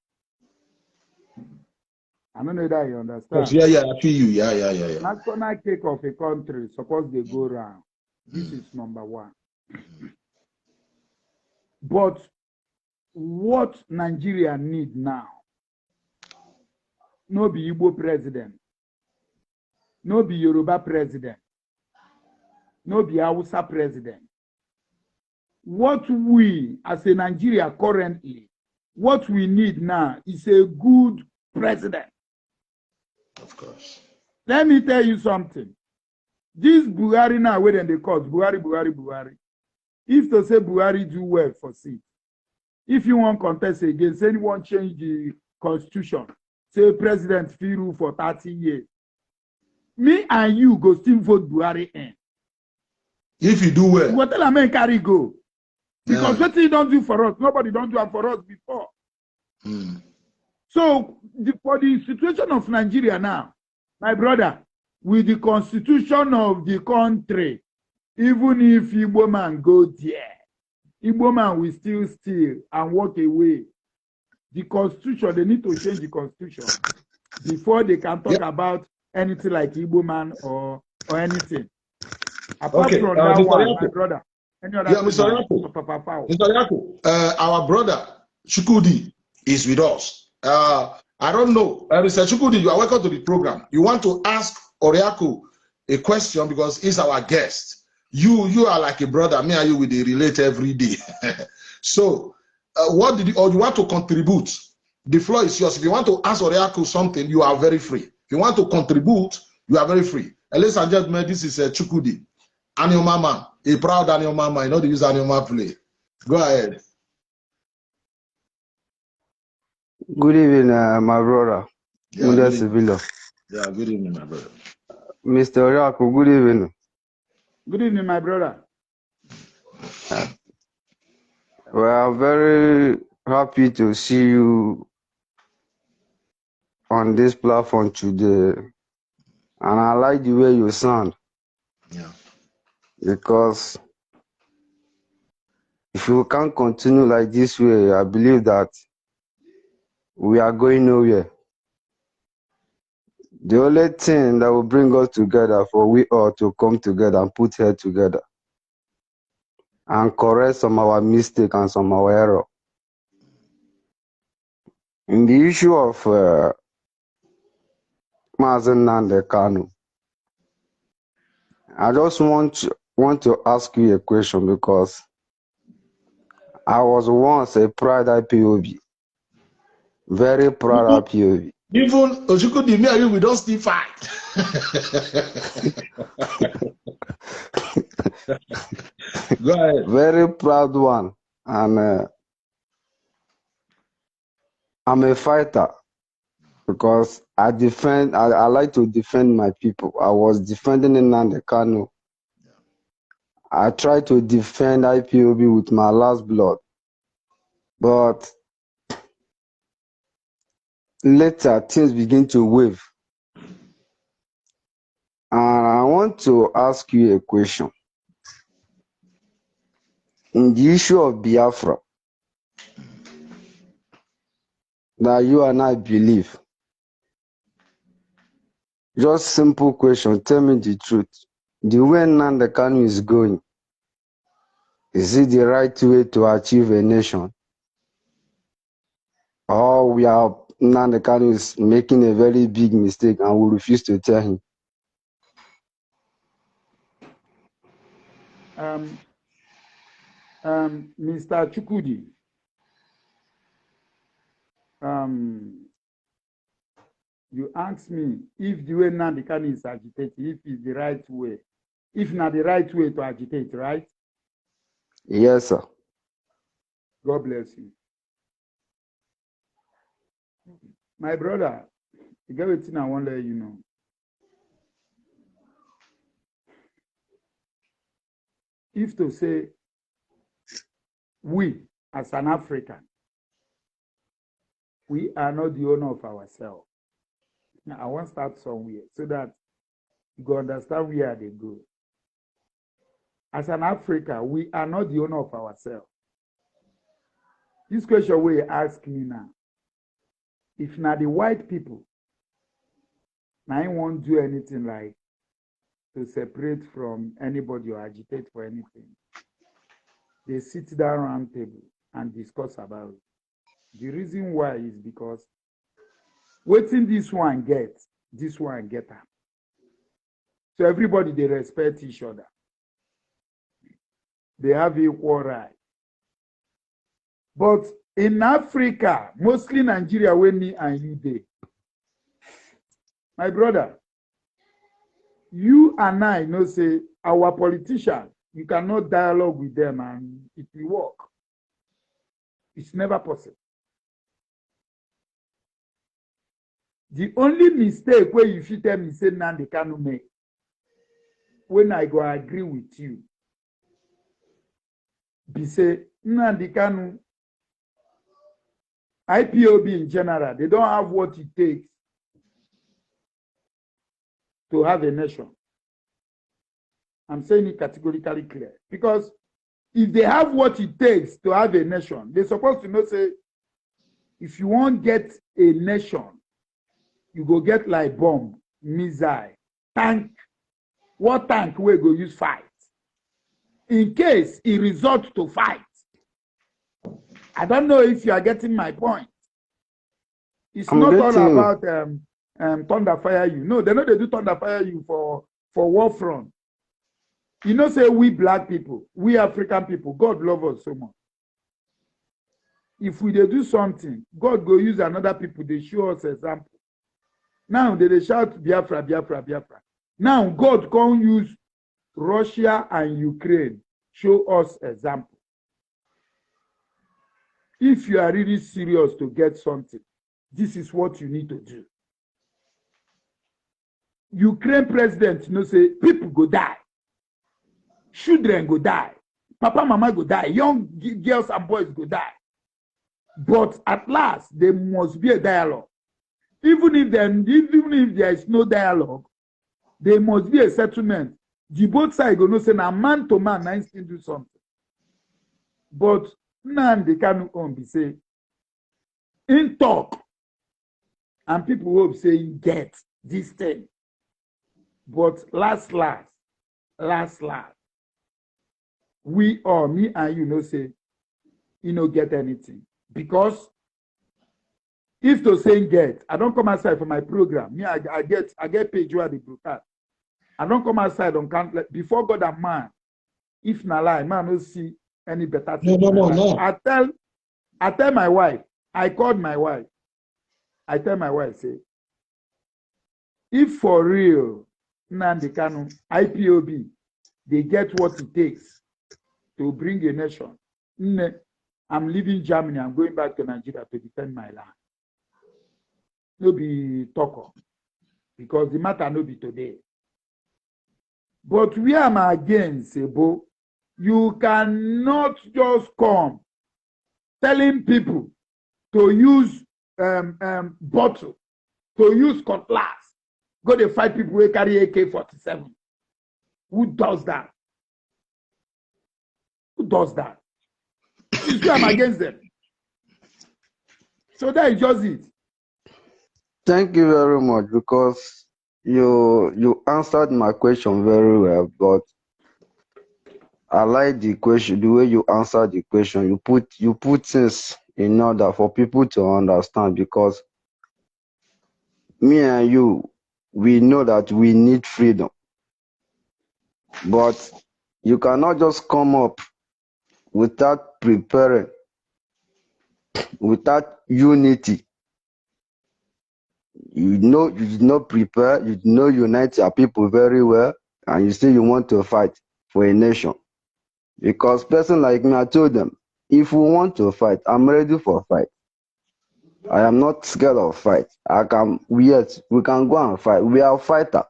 I don't know that you understand. Yeah, I feel you. Yeah. National cake of a country, suppose they go round. This is number one. But what Nigeria need now, no be Igbo president, no be Yoruba president, no be Hausa president. What we, as a Nigeria currently, what we need now is a good president. Of course. Let me tell you something. This Buhari now, where they call Buhari. If to say Buhari do well for seat, if you want contest against anyone change the constitution, say president fit rule for 30 years, me and you go still vote Buhari in. If you do well. What tell a carry go. Because what he don't do for us, nobody don't do it for us before. So for the situation of Nigeria now, my brother, with the constitution of the country, even if Igbo man go there, Igbo man will still steal and walk away. The constitution, they need to change the constitution before they can talk about anything like Igbo man or anything. Apart from that one, my brother. Any other Mr. Oriaku, our brother Chukwudi is with us. I don't know. Mr. Chukwudi, you are welcome to the program. You want to ask Oriaku a question because he's our guest. You are like a brother. Me and you will relate every day. So, what did you, or you want to contribute? The floor is yours. If you want to ask Oriaku something, you are very free. If you want to contribute, you are very free. And ladies and gentlemen, this is Chukwudi, Annual Mama, a proud Annual Mama. You know the use Annual Mama play. Go ahead. Good evening, my brother. Yeah, good evening. Yeah, good evening, my brother. Mr. Oriaku, good evening. Good evening, my brother. Well, I'm very happy to see you on this platform today. And I like the way you sound. Yeah. Because if you can't continue like this way, I believe that we are going nowhere. The only thing that will bring us together for we all to come together and put head together and correct some of our mistake and some of our error. In the issue of Mazen Nande Kanu, I just want to ask you a question because I was once a proud IPOB, very proud IPOB. Even Ojukwudi, me and you, we don't still fight. Go ahead. Very proud one, and I'm a fighter because I like to defend my people. I was defending Nnamdi Kanu. I tried to defend IPOB with my last blood, but later things begin to wave. And I want to ask you a question. In the issue of Biafra, that you and I believe, just simple question, tell me the truth. The way Nnamdi Kanu is going, is it the right way to achieve a nation? Or Nnamdi Kanu is making a very big mistake and we refuse to tell him? Mr. Chukwudi, you asked me if the way Nnamdi Kanu is agitated, if it's the right way, if not the right way to agitate, right? Yes, sir. God bless you. My brother, you get what I want to let you know. If to say we as an African, we are not the owner of ourselves. Now, I want to start somewhere so that you can understand where they go. As an African, we are not the owner of ourselves. This question will ask me now. If not the white people, now I won't do anything like to separate from anybody or agitate for anything. They sit down around table and discuss about it. The reason why is because waiting this one get her. So everybody, they respect each other. They have equal rights. But in Africa, mostly Nigeria, where me and you dey. My brother, you and I know say our politicians, you cannot dialogue with them and it will work. It's never possible. The only mistake where you fit tell me say Nnamdi Kanu make, when I go agree with you, be say Nnamdi Kanu, IPOB in general, they don't have what it takes to have a nation. I'm saying it categorically clear. Because if they have what it takes to have a nation, they're supposed to know, say, if you won't get a nation, you go get like bomb, missile, tank, what tank we go use fight? In case it results to fight. I don't know if you are getting my point. It's not all about thunder fire you. No, they know they do thunder fire you for war front. You know, say we black people, we African people, God love us so much. If we do something, God go use another people, they show us example. Now they shout Biafra, Biafra, Biafra. Now God can use Russia and Ukraine, show us example. If you are really serious to get something, this is what you need to do. Ukraine president, you know, say people go die. Children go die. Papa, mama go die. Young girls and boys go die. But at last, there must be a dialogue. Even if there is no dialogue, there must be a settlement. The both sides go no say na man to man, I still do something. But now they can't be say in talk, and people will say get this thing. But last, we or me and you know say you know get anything. Because if to say get, I don't come outside for my program. Me, I get paid where they broadcast. I don't come outside on count before God and man. If na lie, man don't see any better thing. No. I tell my wife, I called my wife. I tell my wife, say, if for real, Nnamdi Kanu, IPOB, they get what it takes to bring a nation. I'm leaving Germany. I'm going back to Nigeria to defend my land. No be talker, because the matter no be today. But we are against Sebo. You cannot just come telling people to use bottle, to use cutlass, go to fight people who carry AK-47. Who does that? Who does that? I'm against them. So that is just it. Thank you very much, because you answered my question very well, but I like the question, the way you answered the question. You put things in order for people to understand, because me and you, we know that we need freedom. But you cannot just come up without preparing, without unity. You did not prepare, you did not unite your people very well, and you say you want to fight for a nation. Because person like me, I told them, if we want to fight, I'm ready for fight. I am not scared of fight. We can go and fight. We are fighter.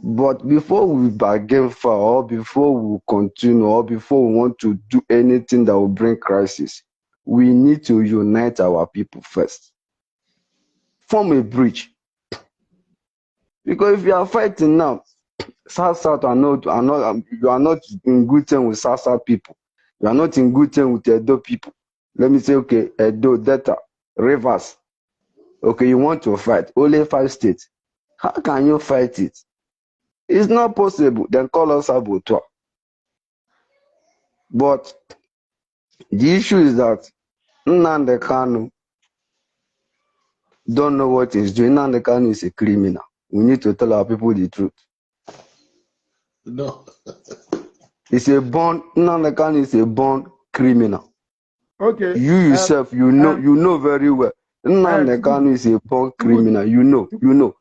But before we bargain for, or before we continue, or before we want to do anything that will bring crisis, we need to unite our people first. Form a bridge. Because if you are fighting now, South you are not in good terms with South people. You are not in good terms with Edo people. Let me say, okay, Edo, Delta, Rivers. Okay, you want to fight only 5 states. How can you fight it? It's not possible. Then call us saboteur. But the issue is that Nnamdi Kanu don't know what he's doing. Nnamdi Kanu is a criminal. We need to tell our people the truth. No. Nnamdi Kanu is a born criminal. Okay. You yourself, you know very well. Nnamdi Kanu is a born criminal. You know.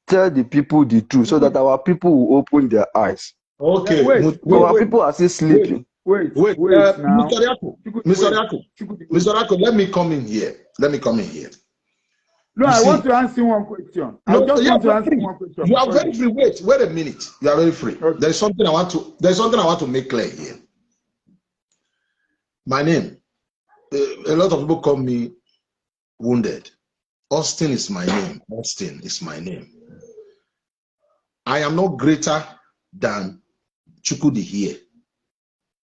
Tell the people the truth so that our people will open their eyes. Okay. Our people are still sleeping. Wait. Mr. Oriaku, let me come in here. No, I want to answer one question. I just want to answer one question. You are very free. Wait a minute. You are very free. Okay. There's something I want to make clear here. My name. A lot of people call me Wounded. Austin is my name. I am not greater than Chukwudi here.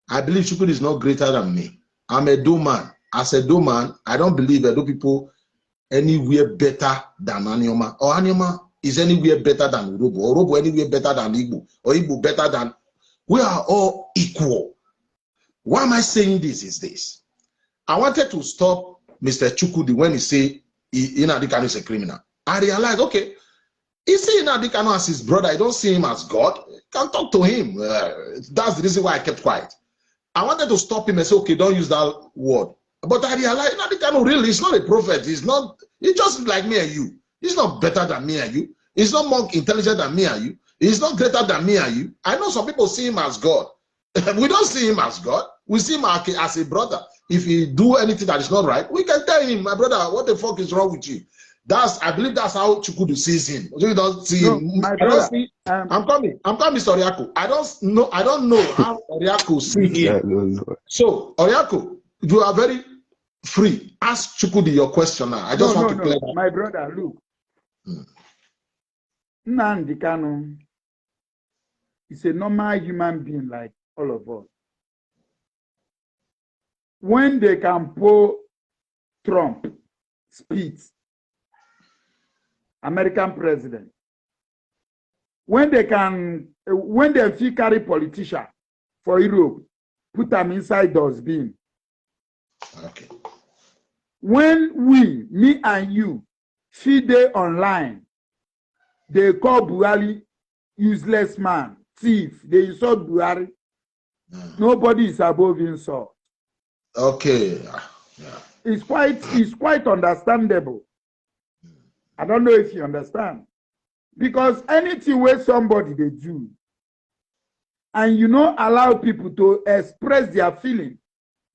I believe Chukwudi is not greater than me. I'm a Edo man. As a Edo man, I don't believe Edo people anywhere better than Anioma. Or Anioma is anywhere better than Urobo, or Urobo anywhere better than Igbo, or Igbo better than. We are all equal. Why am I saying this? Is this? I wanted to stop Mr. Chukwudi when he say Nnamdi Kanu is a criminal. I realized, okay, he see Nnamdi Kanu as his brother. I don't see him as God. Can talk to him. That's the reason why I kept quiet. I wanted to stop him and say, okay, don't use that word. But I realized Nnamdi Kanu really is not a prophet. He's just like me and you. He's not better than me and you. He's not more intelligent than me and you. He's not greater than me and you. I know some people see him as God. We don't see him as God. We see him as a brother. If he do anything that is not right, we can tell him, my brother, what the fuck is wrong with you? I believe that's how Chukwudi sees him. You don't see him. My brother, I'm coming, Mr. Oriaku. I don't know how Oriaku see him. So, Oriaku, you are very free. Ask Chukwudi your question now. I just want to clear that. My brother, look. Nnamdi Kanu is a normal human being like all of us. When they can pull Trump, speech, American president, when they feel carry politician for Europe, put them inside dustbin. Okay. When me and you, feed day online, they call Buhari useless man, thief. They insult Buhari. Nobody is above insult. Okay. Yeah. It's quite understandable. I don't know if you understand. Because anything where somebody they do, and you don't allow people to express their feeling,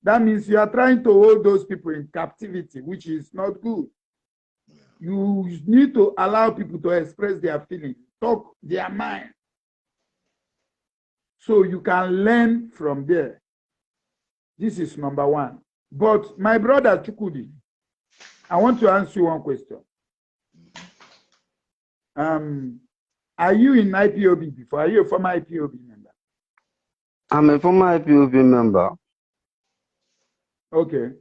that means you are trying to hold those people in captivity, which is not good. You need to allow people to express their feelings, talk their mind, so you can learn from there. This is number one. But my brother Chukwudi, I want to answer you one question. Are you in IPOB before? Are you a former IPOB member? I'm a former IPOB member. Okay.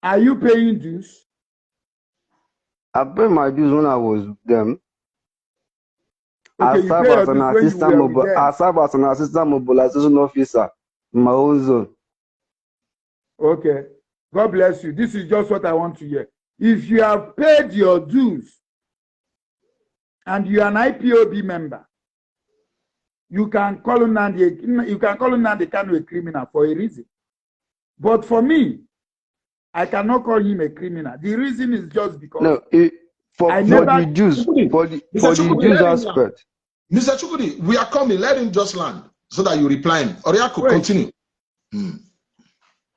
Are you paying dues? I paid my dues when I was with them. Okay, I serve as an assistant mobilization officer in my own zone. Okay. God bless you. This is just what I want to hear. If you have paid your dues and you are an IPOB member, you can call Nnamdi Kanu a criminal for a reason. But for me, I cannot call him a criminal. The reason is just because for the Jews aspect. Mr. Chukwudi, we are coming. Let him just land so that you reply him. Oriaku, continue.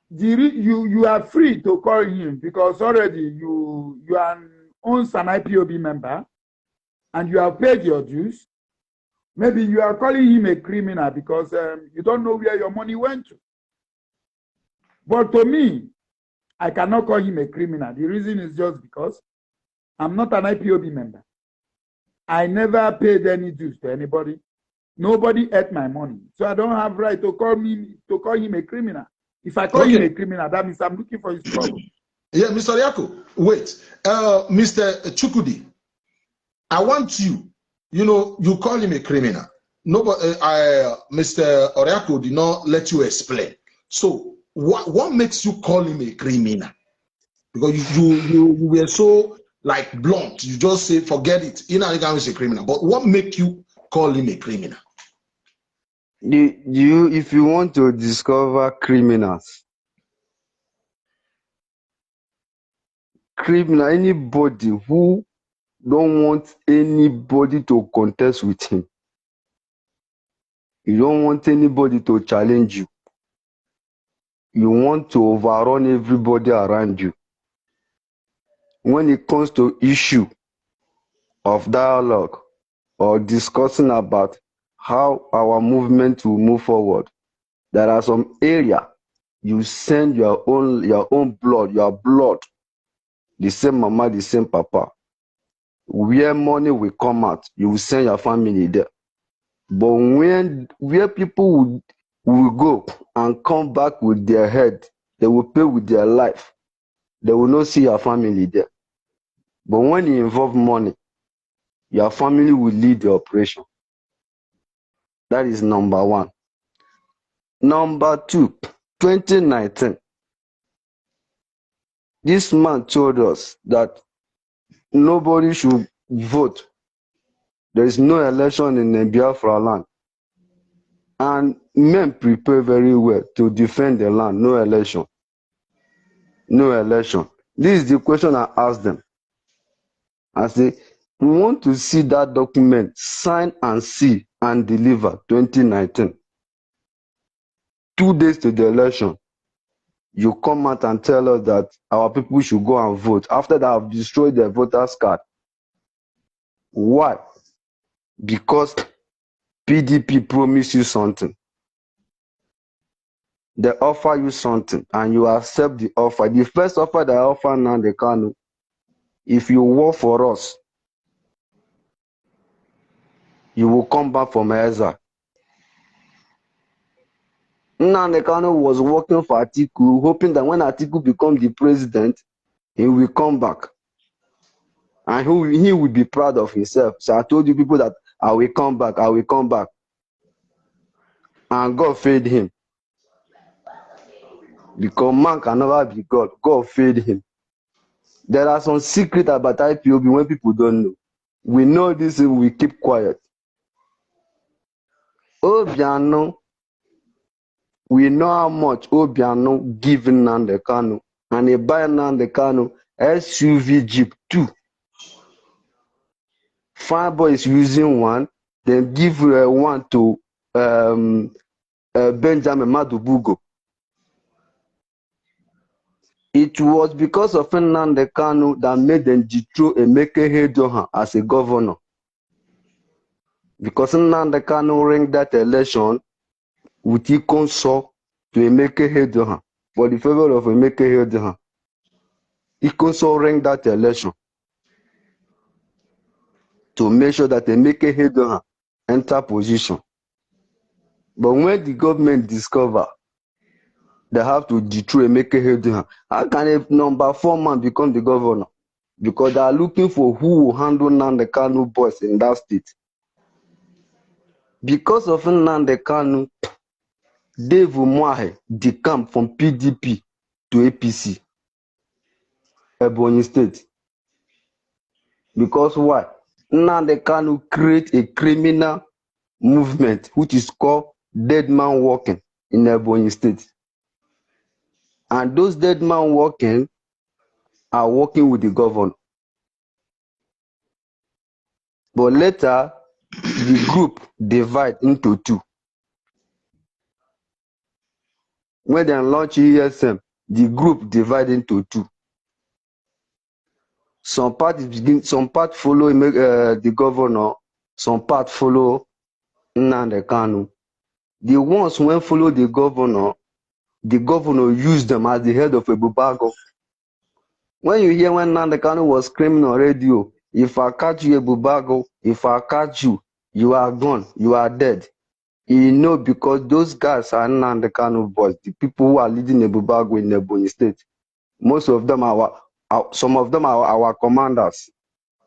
You are free to call him because already you are an IPOB member and you have paid your dues. Maybe you are calling him a criminal because you don't know where your money went to. But to me, I cannot call him a criminal. The reason is just because I'm not an IPOB member. I never paid any dues to anybody. Nobody ate my money. So I don't have right to call him a criminal. If I call him a criminal, that means I'm looking for his trouble. Yeah, Mr. Oriaku, wait. Mr. Chukwudi, I want you call him a criminal. Nobody, Mr. Oriaku did not let you explain. So what makes you call him a criminal? Because you were so like blunt. You just say, forget it. Nnamdi Kanu is a criminal. But what makes you call him a criminal? If you want to discover criminals, anybody who don't want anybody to contest with him, you don't want anybody to challenge you, you want to overrun everybody around you. When it comes to issue of dialogue or discussing about how our movement will move forward, there are some area you send your own blood, your blood, the same mama, the same papa. Where money will come out, you will send your family there. But where people will go and come back with their head, they will pay with their life. They will not see your family there. But when you involve money, Your family will lead the operation. That is number one. Number two, 2019. This man told us that nobody should vote. There is no election in the Biafra land. And men prepare very well to defend the land. No election. No election. This is the question I asked them. I say, we want to see that document sign and seal and deliver 2019. 2 days to the election. You come out and tell us that our people should go and vote after they have destroyed their voters' card. Why? Because PDP promised you something. They offer you something and you accept the offer. The first offer they offer now, they can, if you work for us, you will come back from exile. Nnamdi Kanu was working for Atiku, hoping that when Atiku becomes the president, he will come back. And he will be proud of himself. So I told you people that I will come back, I will come back. And God failed him. Because man can never be God. God failed him. There are some secrets about IPOB when people don't know. We know this and we keep quiet. Obiano, we know how much Obiano given Nnamdi Kanu. And he buy Nnamdi Kanu SUV Jeep 2. Fireboy is using one, then give one to Benjamin Madubugo. It was because of Nnamdi Kanu that made them dethrone Emeka Edohan as a governor. Because Nnamdi Kanu ran that election with Ikonso to Emeka Edohan for the favor of Emeka Edohan. Ikonso ran that election to make sure that Emeka Edohan enter position. But when the government discover they have to dethrone Emeka Edohan, how can a number 4 man become the governor? Because they are looking for who will handle Nnamdi Kanu boys in that state. Because of Nnamdi Kanu, Dave Umahi decamped from PDP to APC, Ebonyi State. Because why? Nnamdi Kanu create a criminal movement which is called Dead Man Walking in Ebonyi State. And those dead man walking are working with the governor. But later, the group divide into two. When they launch ESM, the group divide into two. Some part follow the governor, some part follow Nnamdi Kanu. The ones who follow the governor used them as the head of a bubago. When you hear when Nnamdi Kanu was screaming on radio, if I catch you a bubago, if I catch you, you are gone, you are dead. You know, because those guys are Nnamdi Kanu boys, the people who are leading the bubago in Ebonyi State. Most of them some of them are our commanders.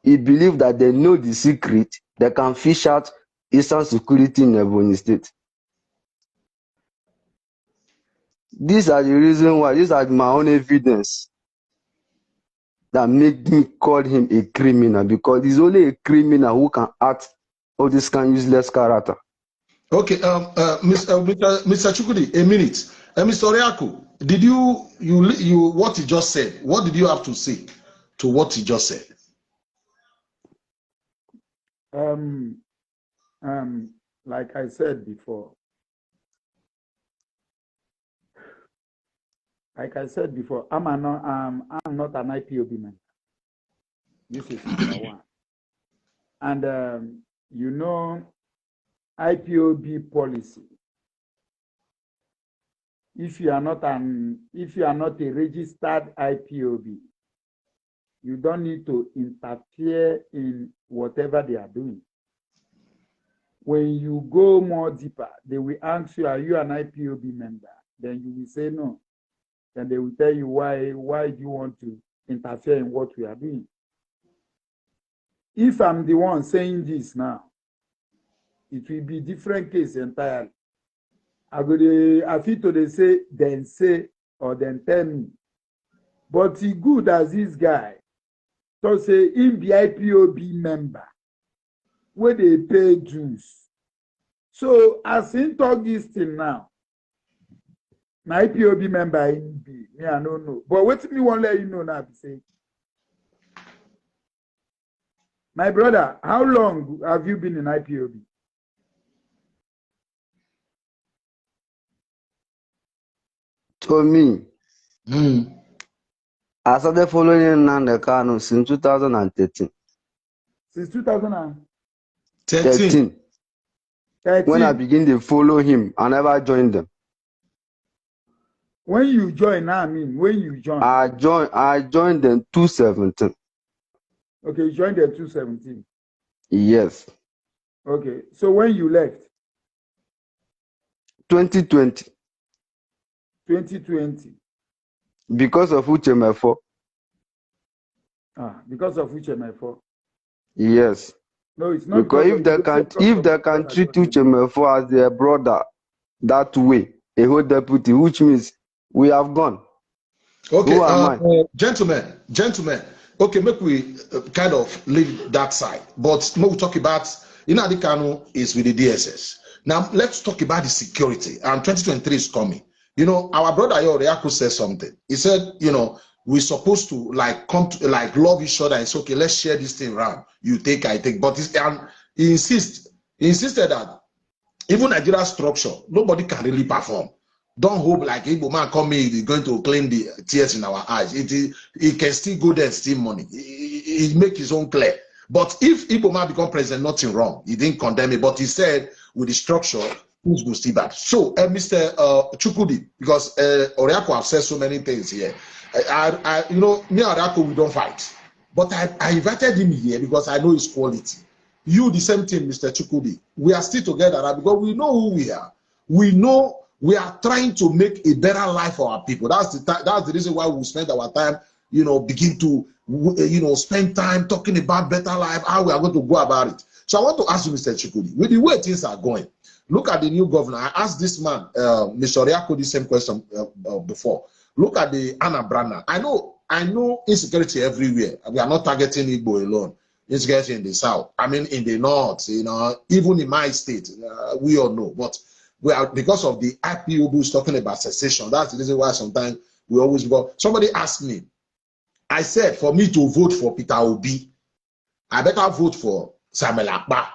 He believed that they know the secret, they can fish out Eastern security in Ebonyi State. These are the reasons why, these are my own evidence that make me call him a criminal, because he's only a criminal who can act all this kind of useless character. Okay, Mr. Chukwudi, a minute. Mr. Oriaku, did you what he just said? What did you have to say to what he just said? Like I said before, I'm not an IPOB member. This is number one. And you know, IPOB policy. If you are not a registered IPOB, you don't need to interfere in whatever they are doing. When you go more deeper, they will ask you, are you an IPOB member? Then you will say no. Then they will tell you why do you want to interfere in what we are doing. if I'm the one saying this now, it will be different case entirely. I feel to they say, or then tell me. But he good as this guy. So say him be IPOB member where they pay dues. So as him talk this thing now, my IPOB member in be me, I don't know. But what me want let you know now, be say, my brother, how long have you been in IPOB? To me, I started following Nnamdi Kanu since 2013. Since 2013. 13. When I begin to follow him, I never joined them. When you join, I mean, when you join. I joined them 2017. Okay, you joined them 2017. Yes. Okay, so when you left? 2020. 2020. Because of Uchemefo. Because of Uchemefo. Yes. No, it's not because if they can treat Uchemefo as their brother that way, a whole deputy, which means we have gone. Okay, gentlemen. Okay, make we kind of leave that side. But when we talk about Nnamdi Kanu is with the DSS. Now let's talk about the security. And 2023 is coming. You know, our brother Oriaku said something. He said, you know, we're supposed to like come to like love each other. It's okay, let's share this thing around. You take, I take. But he insisted that even Nigeria structure, nobody can really perform. Don't hope like Igbo man coming is going to clean the tears in our eyes. He can still go there and steal money. He make his own clear. But if Igbo man become president, nothing wrong. He didn't condemn it, but he said with the structure, things go still bad. So, Mr. Chukwudi, because Oriaku have said so many things here. You know, me and Oriaku, we don't fight. But I invited him here because I know his quality. You, the same thing, Mr. Chukwudi. We are still together because we know who we are. We know we are trying to make a better life for our people. That's the reason why we spend our time, you know, begin to, you know, spend time talking about better life, how we are going to go about it. So I want to ask you, Mr. Chukwudi, with the way things are going, look at the new governor. I asked this man, Mr. Oriaku, the same question before. Look at the Anna Brana. I know insecurity everywhere. We are not targeting Igbo alone. Insecurity in the south. I mean, in the north, you know, even in my state, we all know. But we are, because of the IPOB who's talking about secession, that's the reason why sometimes we always go. Somebody asked me, I said, for me to vote for Peter Obi, I better vote for Samuel Akpa,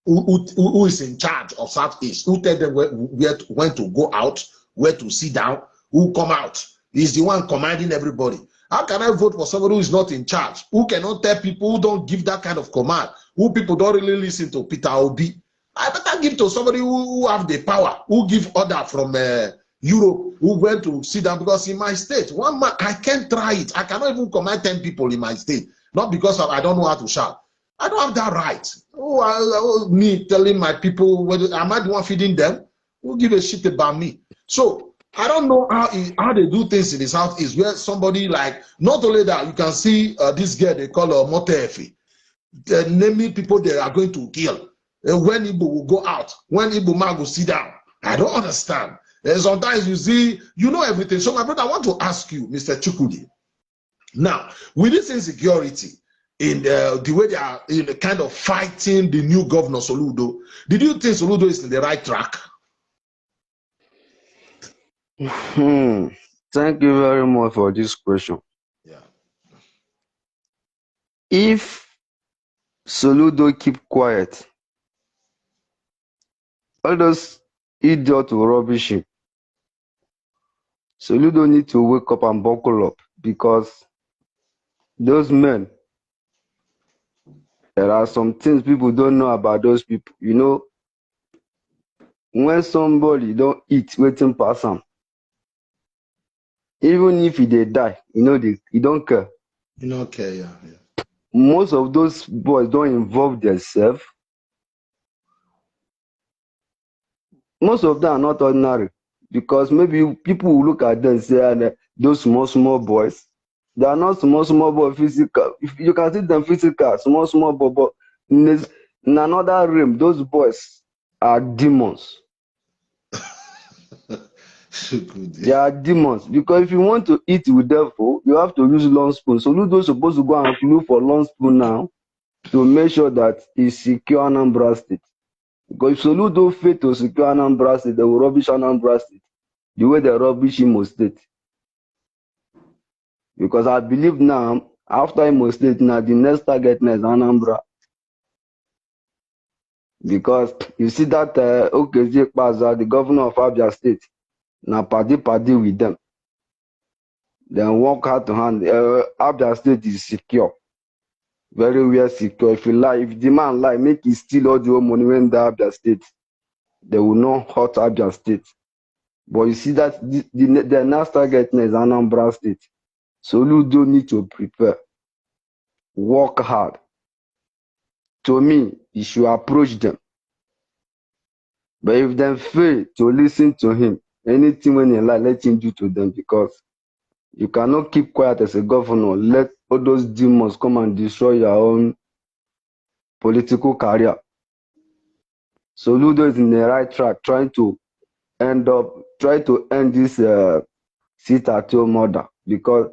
who is in charge of Southeast, who tell them when to go out, where to sit down, who come out. He's the one commanding everybody. How can I vote for somebody who is not in charge, who cannot tell people, who don't give that kind of command, who people don't really listen to? Peter Obi. I better give to somebody who have the power, who give order from Europe, who went to sit down, because in my state, one man, I can't try it. I cannot even command 10 people in my state, not because I don't know how to shout. I don't have that right. Me telling my people, whether am I the one feeding them? Who give a shit about me? So I don't know how they do things in the Southeast, where somebody like, not only that, you can see this girl they call her Motefi, naming people they are going to kill. When Igbo will go out, when Igbo man will sit down. I don't understand. Sometimes you see, you know everything. So my brother, I want to ask you, Mr. Chukwudi, now, with this insecurity, in the way they are in the kind of fighting the new governor Soludo, did you think Soludo is in the right track? Thank you very much for this question. Yeah. If Soludo keep quiet, all those idiots will rubbish him. Soludo need to wake up and buckle up, because those men, there are some things people don't know about those people. You know, when somebody don't eat, waiting pass them. Even if they die, you know, he don't care. You don't care, yeah. Most of those boys don't involve themselves. Most of them are not ordinary, because maybe people will look at them and say, those small boys, they are not small boy physical. If you can see them physical, small boy, but In another realm, those boys are demons. They are demons. Because if you want to eat with devil, you have to use long spoon. So Ludo is supposed to go and look for long spoon now to make sure that he secure Anambra State. Because if Soludo fail to secure Anambra State, they will rubbish Anambra State the way they rubbish Imo State. Because I believe now, after Imo State, now the next target now is Anambra. Because you see that Okezie Kpaza, the governor of Abia State, now party with them. Then work hand to hand. Abia State is secure. Very well secure. If the man lie, make he steal all the money when the Abia State. They will not hurt Abia State. But you see that the next target is Anambra State. So you don't need to prepare. Work hard. To me, you should approach them. But if they fail to listen to him, anything when they lie, let him do to them, because you cannot keep quiet as a governor. Let all those demons come and destroy your own political career. So Ludo is in the right track, trying to end this sit-at-home order, because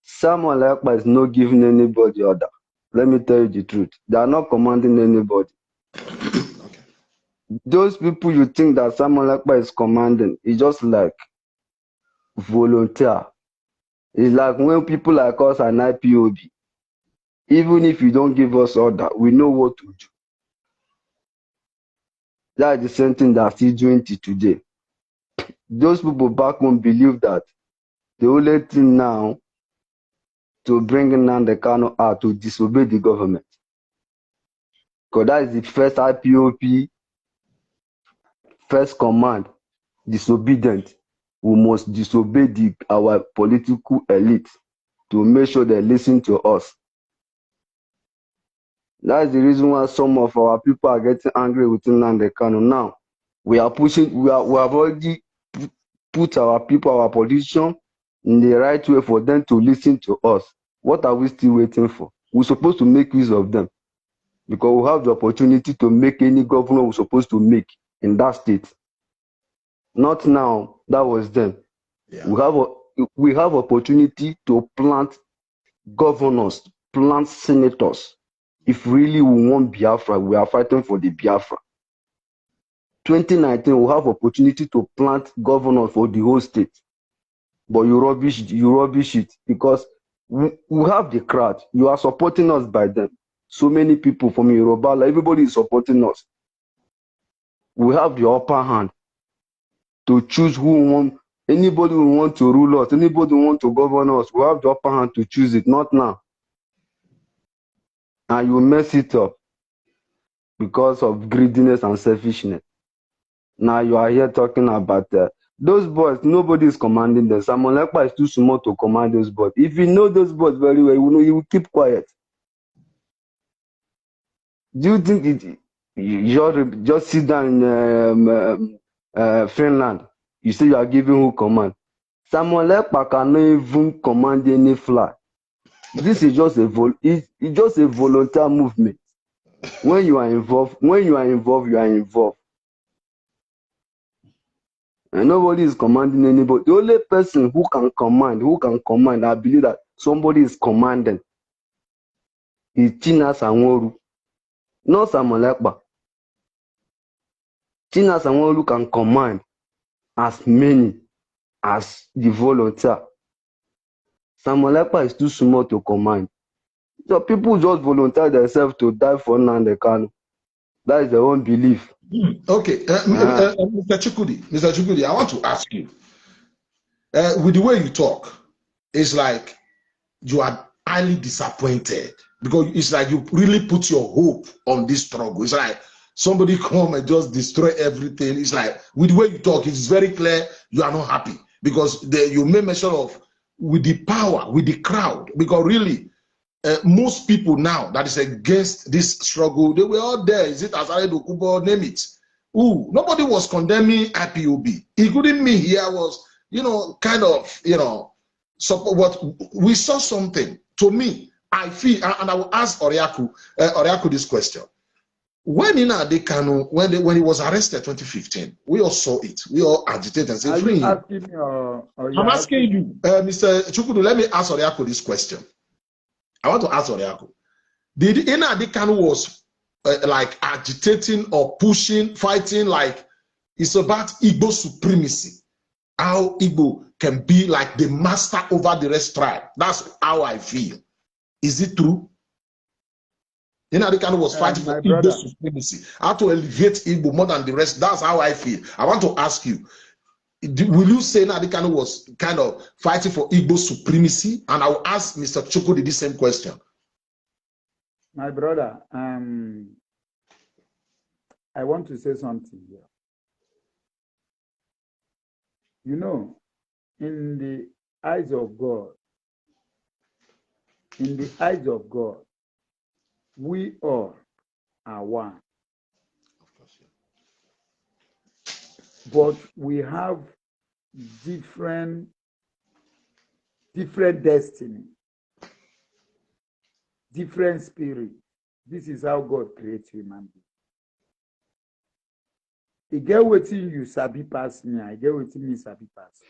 Samuel Ekpa is not giving anybody order. Let me tell you the truth. They are not commanding anybody. Okay. Those people you think that Samuel Ekpa is commanding, it's just like volunteer. It's like when people like us are an IPOB. Even if you don't give us order, we know what to do. That is the same thing that he's doing till today. Those people back home believe that the only thing now to bring Nnamdi Kanu out to disobey the government. Because that is the first IPOP, first command, disobedient. We must disobey our political elite to make sure they listen to us. That's the reason why some of our people are getting angry with Nnamdi Kanu. Now, we have already put our people, our politicians, in the right way for them to listen to us. What are we still waiting for? We're supposed to make use of them, because we have the opportunity to make any governor we're supposed to make in that state. Not now, that was then. Yeah. We have opportunity to plant governors, plant senators. If really we want Biafra, we are fighting for the Biafra. 2019, we have opportunity to plant governors for the whole state. But you rubbish it, because we have the crowd. You are supporting us by them. So many people from Yoruba, everybody is supporting us. We have the upper hand to choose who we want. Anybody who want to rule us, anybody who want to govern us, we have the upper hand to choose it, not now. And you mess it up because of greediness and selfishness. Now you are here talking about those boys. Nobody is commanding them. Samuel Ekpa is too small to command those boys. If you know those boys very well, you will keep quiet. Do you think you just sit down in Finland? You say you are giving who command? Samuel Ekpa cannot even command any fly. This is just a volunteer movement. When you are involved, you are involved. And nobody is commanding anybody. The only person who can command, I believe that somebody is commanding, is Tina Sanwo-Olu, not Samuel Ekpa. Tina Sanwo-Olu can command as many as the volunteer. Samuel Ekpa is too small to command. So people just volunteer themselves to die for Nnamdi Kanu. That is their own belief. Okay, Mr. Chukwudi, I want to ask you, with the way you talk, it's like you are highly disappointed, because it's like you really put your hope on this struggle. It's like somebody come and just destroy everything. It's like, with the way you talk, it's very clear you are not happy, because you made mention of with the power, with the crowd, because really, most people now that is against this struggle, they were all there. Is it Azare Dokubo? Name it. Ooh, nobody was condemning IPOB, including me here. Was, kind of, support. What we saw something. To me, I feel, and I will ask oriaku this question. when Nnamdi Kanu, when he was arrested 2015, we all saw it. We all agitated and said, free him. Asking me or I'm asking you, Mr. Chukwudi, let me ask Oriaku this question. I want to ask Oriaku. Did Nnamdi Kanu was like agitating or pushing, fighting like it's about Igbo supremacy? How Igbo can be like the master over the rest tribe? That's how I feel. Is it true? Nnamdi Kanu was fighting for Igbo supremacy, how to elevate Igbo more than the rest. That's how I feel. I want to ask you, will you say Nnamdi Kanu was kind of fighting for Igbo supremacy? And I will ask Mr. Chukwudi the same question. My brother, I want to say something here. You know, in the eyes of God, we all are one. But we have different destiny, different spirit. This is how God creates human beings. I get what you sabi pass me, I get what me sabi pass.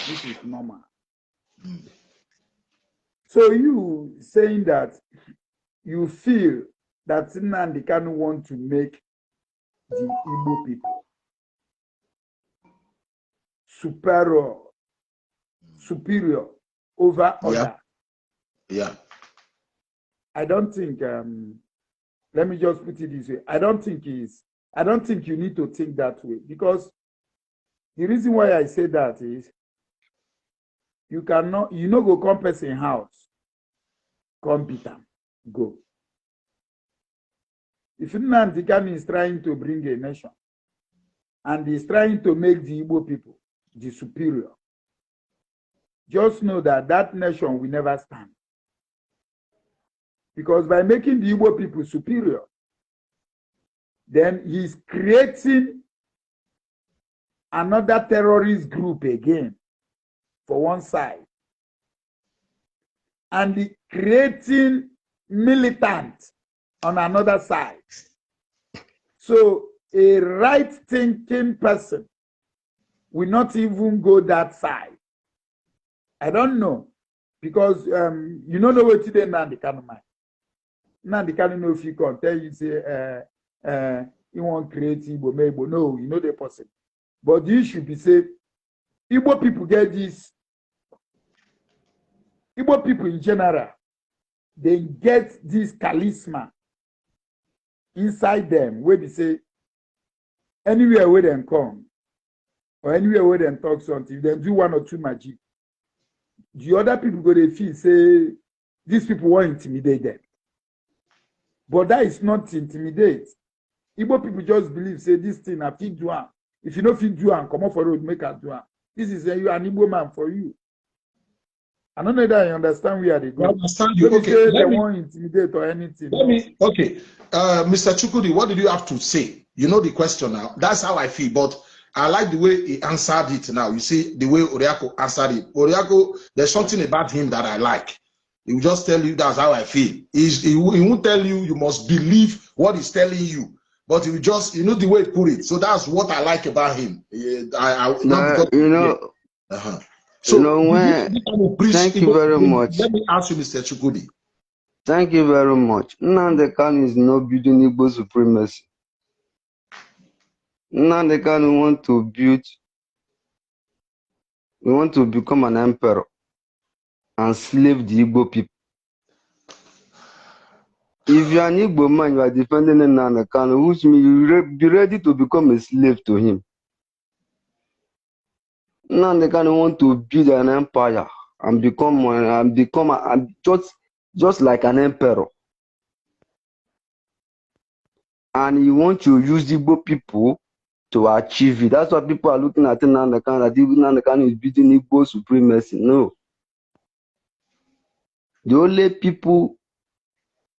This is normal. So you saying that you feel that Nnamdi Kanu want to make the Igbo people superior over others. Yeah. I don't think, let me just put it this way. I don't think you need to think that way, because the reason why I say that is you no go come person house, come beat them, go. If Nnamdi Kanu is trying to bring a nation and is trying to make the Igbo people the superior, just know that that nation will never stand. Because by making the Igbo people superior, then he's creating another terrorist group again for one side, and creating militants on another side. So a right-thinking person will not even go that side. I don't know, because you don't know what today Nnamdi Kanu mind. Nnamdi Kanu know if you can tell you say you want create Igbo, Igbo. No, you know the person. But you should be say Igbo people get this. Igbo people in general, they get this charisma inside them where they say anywhere where they come or anywhere where they talk something, if they do one or two magic, the other people go they feel say these people want to intimidate them. But that is not intimidate. Igbo people just believe say this thing I fit do am. If you don't fit do am, come off for road, make a do am. This is you an Igbo man for you. I don't know that I understand where they go. I understand you. Okay, they won't intimidate or anything. Okay, Mr. Chukwudi, what did you have to say? You know the question now. That's how I feel, but I like the way he answered it now. You see the way Oriaku answered it. Oriaku, there's something about him that I like. He will just tell you that's how I feel. He won't tell you you must believe what he's telling you, but he will just, you know, the way he put it. So that's what I like about him. So, thank you very much. Let me ask you, Mr. Chukwudi. Thank you very much. Nnamdi Kanu is not building Igbo supremacy. Nnamdi Kanu want to become an emperor and slave the Igbo people. If you are an Igbo man, you are defending Nnamdi Kanu, which means you be ready to become a slave to him. Nnamdi Kanu want to build an empire and become just like an emperor. And he wants to use Igbo people to achieve it. That's why people are looking at Nnamdi Kanu, that Nnamdi Kanu is building Igbo supremacy. No. The only people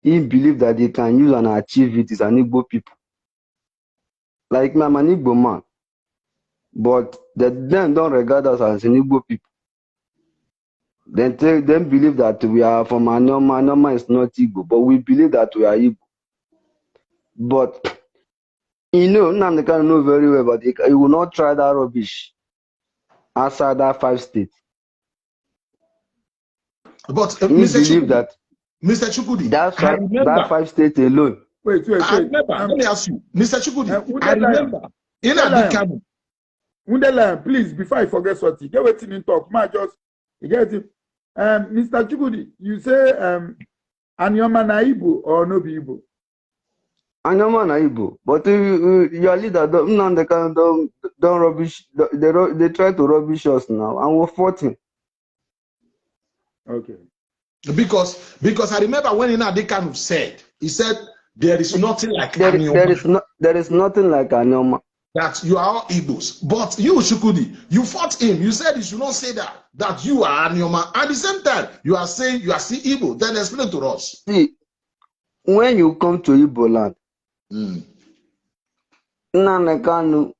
he believe that they can use and achieve it is an Igbo people. Like me, I'm an Igbo man. But they then don't regard us as an Igbo people. They believe that we are from Anoma. Anoma is not Igbo, but we believe that we are Igbo. But you know, Nnamdi Kanu know very well, but he will not try that rubbish outside that 5 states. But He Mr. believe Chukwudi, that Mr. Chukwudi, that remember. 5 states alone. Wait. I remember. Let me ask you, Mr. Chukwudi. I remember. In Kanu. Wundela, please, before I forget something, get waiting in talk. Ma just get it. Mr. Chukwudi, you say Anyoma na Igbo or no be Igbo? Anyoma na Igbo, but your leader Nnamdi Kanu don't rubbish. They try to rubbish us now, and we're fighting. Okay. Because I remember when Nnamdi Kanu said, he said there is nothing like Anyoma. There is nothing like Anyoma. That you are all Igbos. But you, Chukwudi, you fought him. You said you should not say that you are Anyoma. At the same time, you are saying you are still Igbo. Then explain to us. See, when you come to Igbo land, Nnamdi Kanu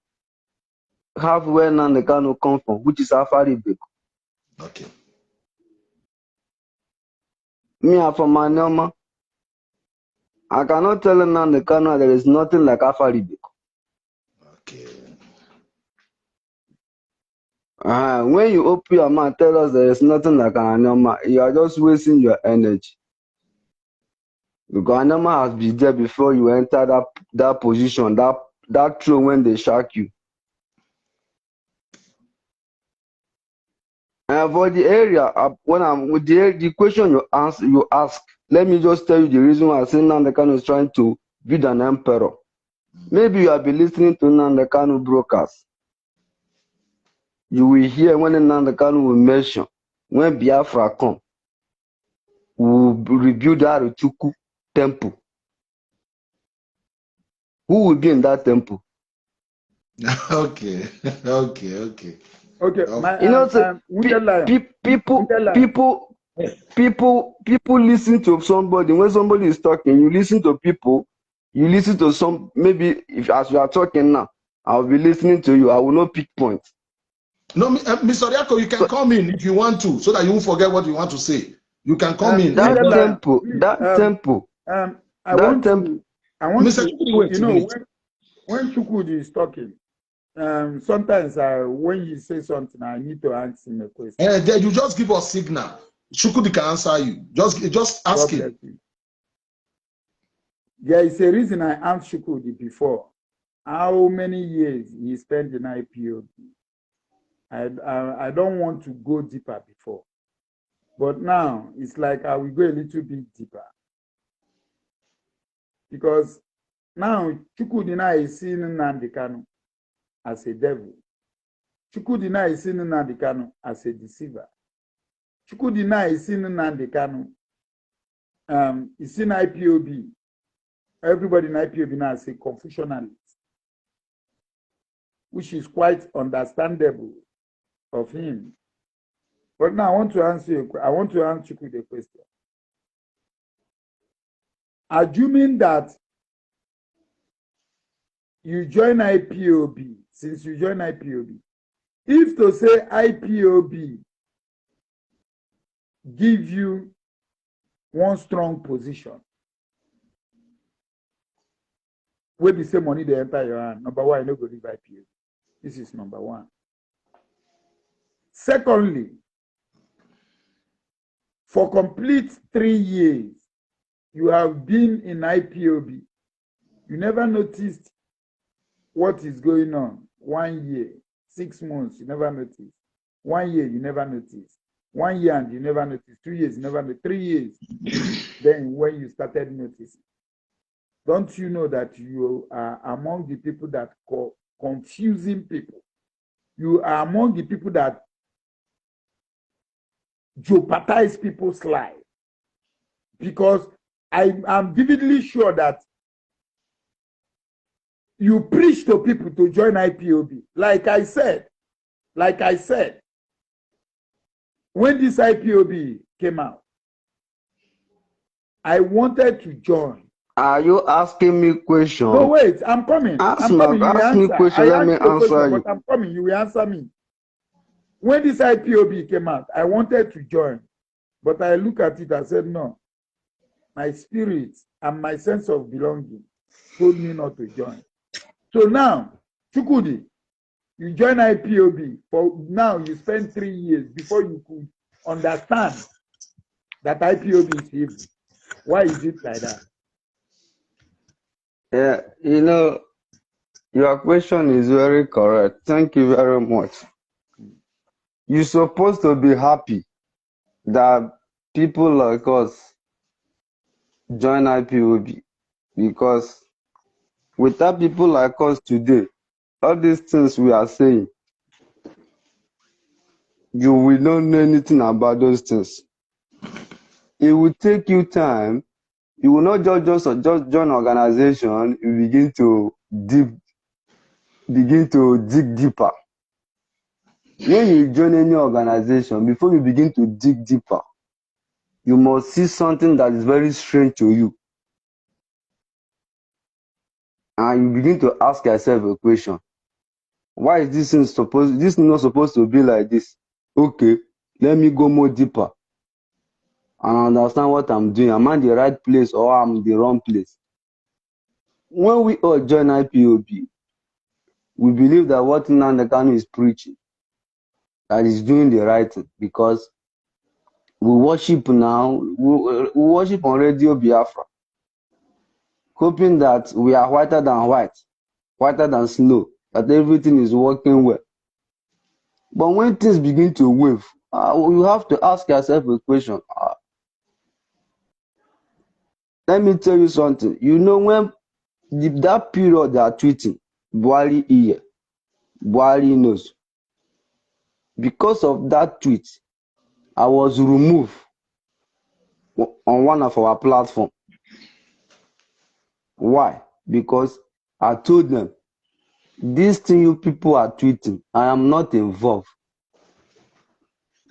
have where Nnamdi Kanu come from, which is Afari Beko. Okay. Me, I'm from Anyoma. I cannot tell Nnamdi Kanu there is nothing like Afari Beko. Okay. When you open your mouth, tell us there is nothing like an Anyoma, you are just wasting your energy. Because Anyoma has been there before you enter that position, that throne when they shock you. And for the area, when I'm with the question you ask, let me just tell you the reason why I say Nnamdi Kanu is trying to build an emperor. Maybe you have been listening to Nnamdi Kanu broadcast. You will hear when Nnamdi Kanu will mention when Biafra come, we will rebuild that Oriaku temple. Who will be in that temple? Okay. My, you know, people listen to somebody. When somebody is talking, you listen to people. You listen to some. Maybe if as you are talking now, I will be listening to you. I will not pick points. No, Mr. Oriaku, you can come in if you want to, so that you won't forget what you want to say. You can come in. That temple. I want to, Mr. Chukwudi, wait, you know, when Chukwudi is talking, sometimes when you say something, I need to ask him a question. Then you just give us signal. Chukwudi can answer you. Just ask him. There is a reason I asked Chukwudi before. How many years he spent in IPOB? I don't want to go deeper before. But now, it's like I will go a little bit deeper. Because now, Chukwudi now is seeing Nnamdi Kanu as a devil. Chukwudi now is seeing Nnamdi Kanu as a deceiver. Chukwudi now is seeing Nnamdi Kanu. He's in IPOB. Everybody in IPOB now is a Confucianist, which is quite understandable of him. But now I want to answer Chukwudi a question. Assuming that you join IPOB, since you join IPOB, if to say IPOB give you one strong position, where be say money they enter your hand, number one, you no go leave IPOB. This is number one. Secondly, for complete 3 years, you have been in IPOB. You never noticed what is going on. 1 year, 6 months, you never noticed. 1 year, you never noticed. 1 year and you never noticed. 2 years, you never noticed. 3 years, then when you started noticing. Don't you know that you are among the people that confusing people? You are among the people that jeopardize people's lives. Because I am vividly sure that you preach to people to join IPOB. Like I said, when this IPOB came out, I wanted to join. Are you asking me questions? No, wait, I'm coming. Ask me question, let me answer you. But I'm coming, you will answer me. When this IPOB came out, I wanted to join. But I look at it, I said, no. My spirit and my sense of belonging told me not to join. So now, Chukwudi, you join IPOB. For now, you spend 3 years before you could understand that IPOB is evil. Why is it like that? Yeah, your question is very correct. Thank you very much. You're supposed to be happy that people like us join IPOB, because without people like us today, all these things we are saying, you will not know anything about those things. It will take you time. You will not just join organization. You begin to dig deeper. When you join any organization, before you begin to dig deeper, you must see something that is very strange to you. And you begin to ask yourself a question. Why is this not supposed to be like this? Okay, let me go more deeper and understand what I'm doing. Am I in the right place or I'm in the wrong place? When we all join IPOB, we believe that what Nnamdi Kanu is preaching, that is doing the right thing, because we worship now, we worship on Radio Biafra, hoping that we are whiter than white, whiter than snow, that everything is working well. But when things begin to wave, you have to ask yourself a question. Let me tell you something. When that period they are tweeting, Buhari ear, Buhari nose, because of that tweet, I was removed on one of our platforms. Why? Because I told them, this thing you people are tweeting, I am not involved.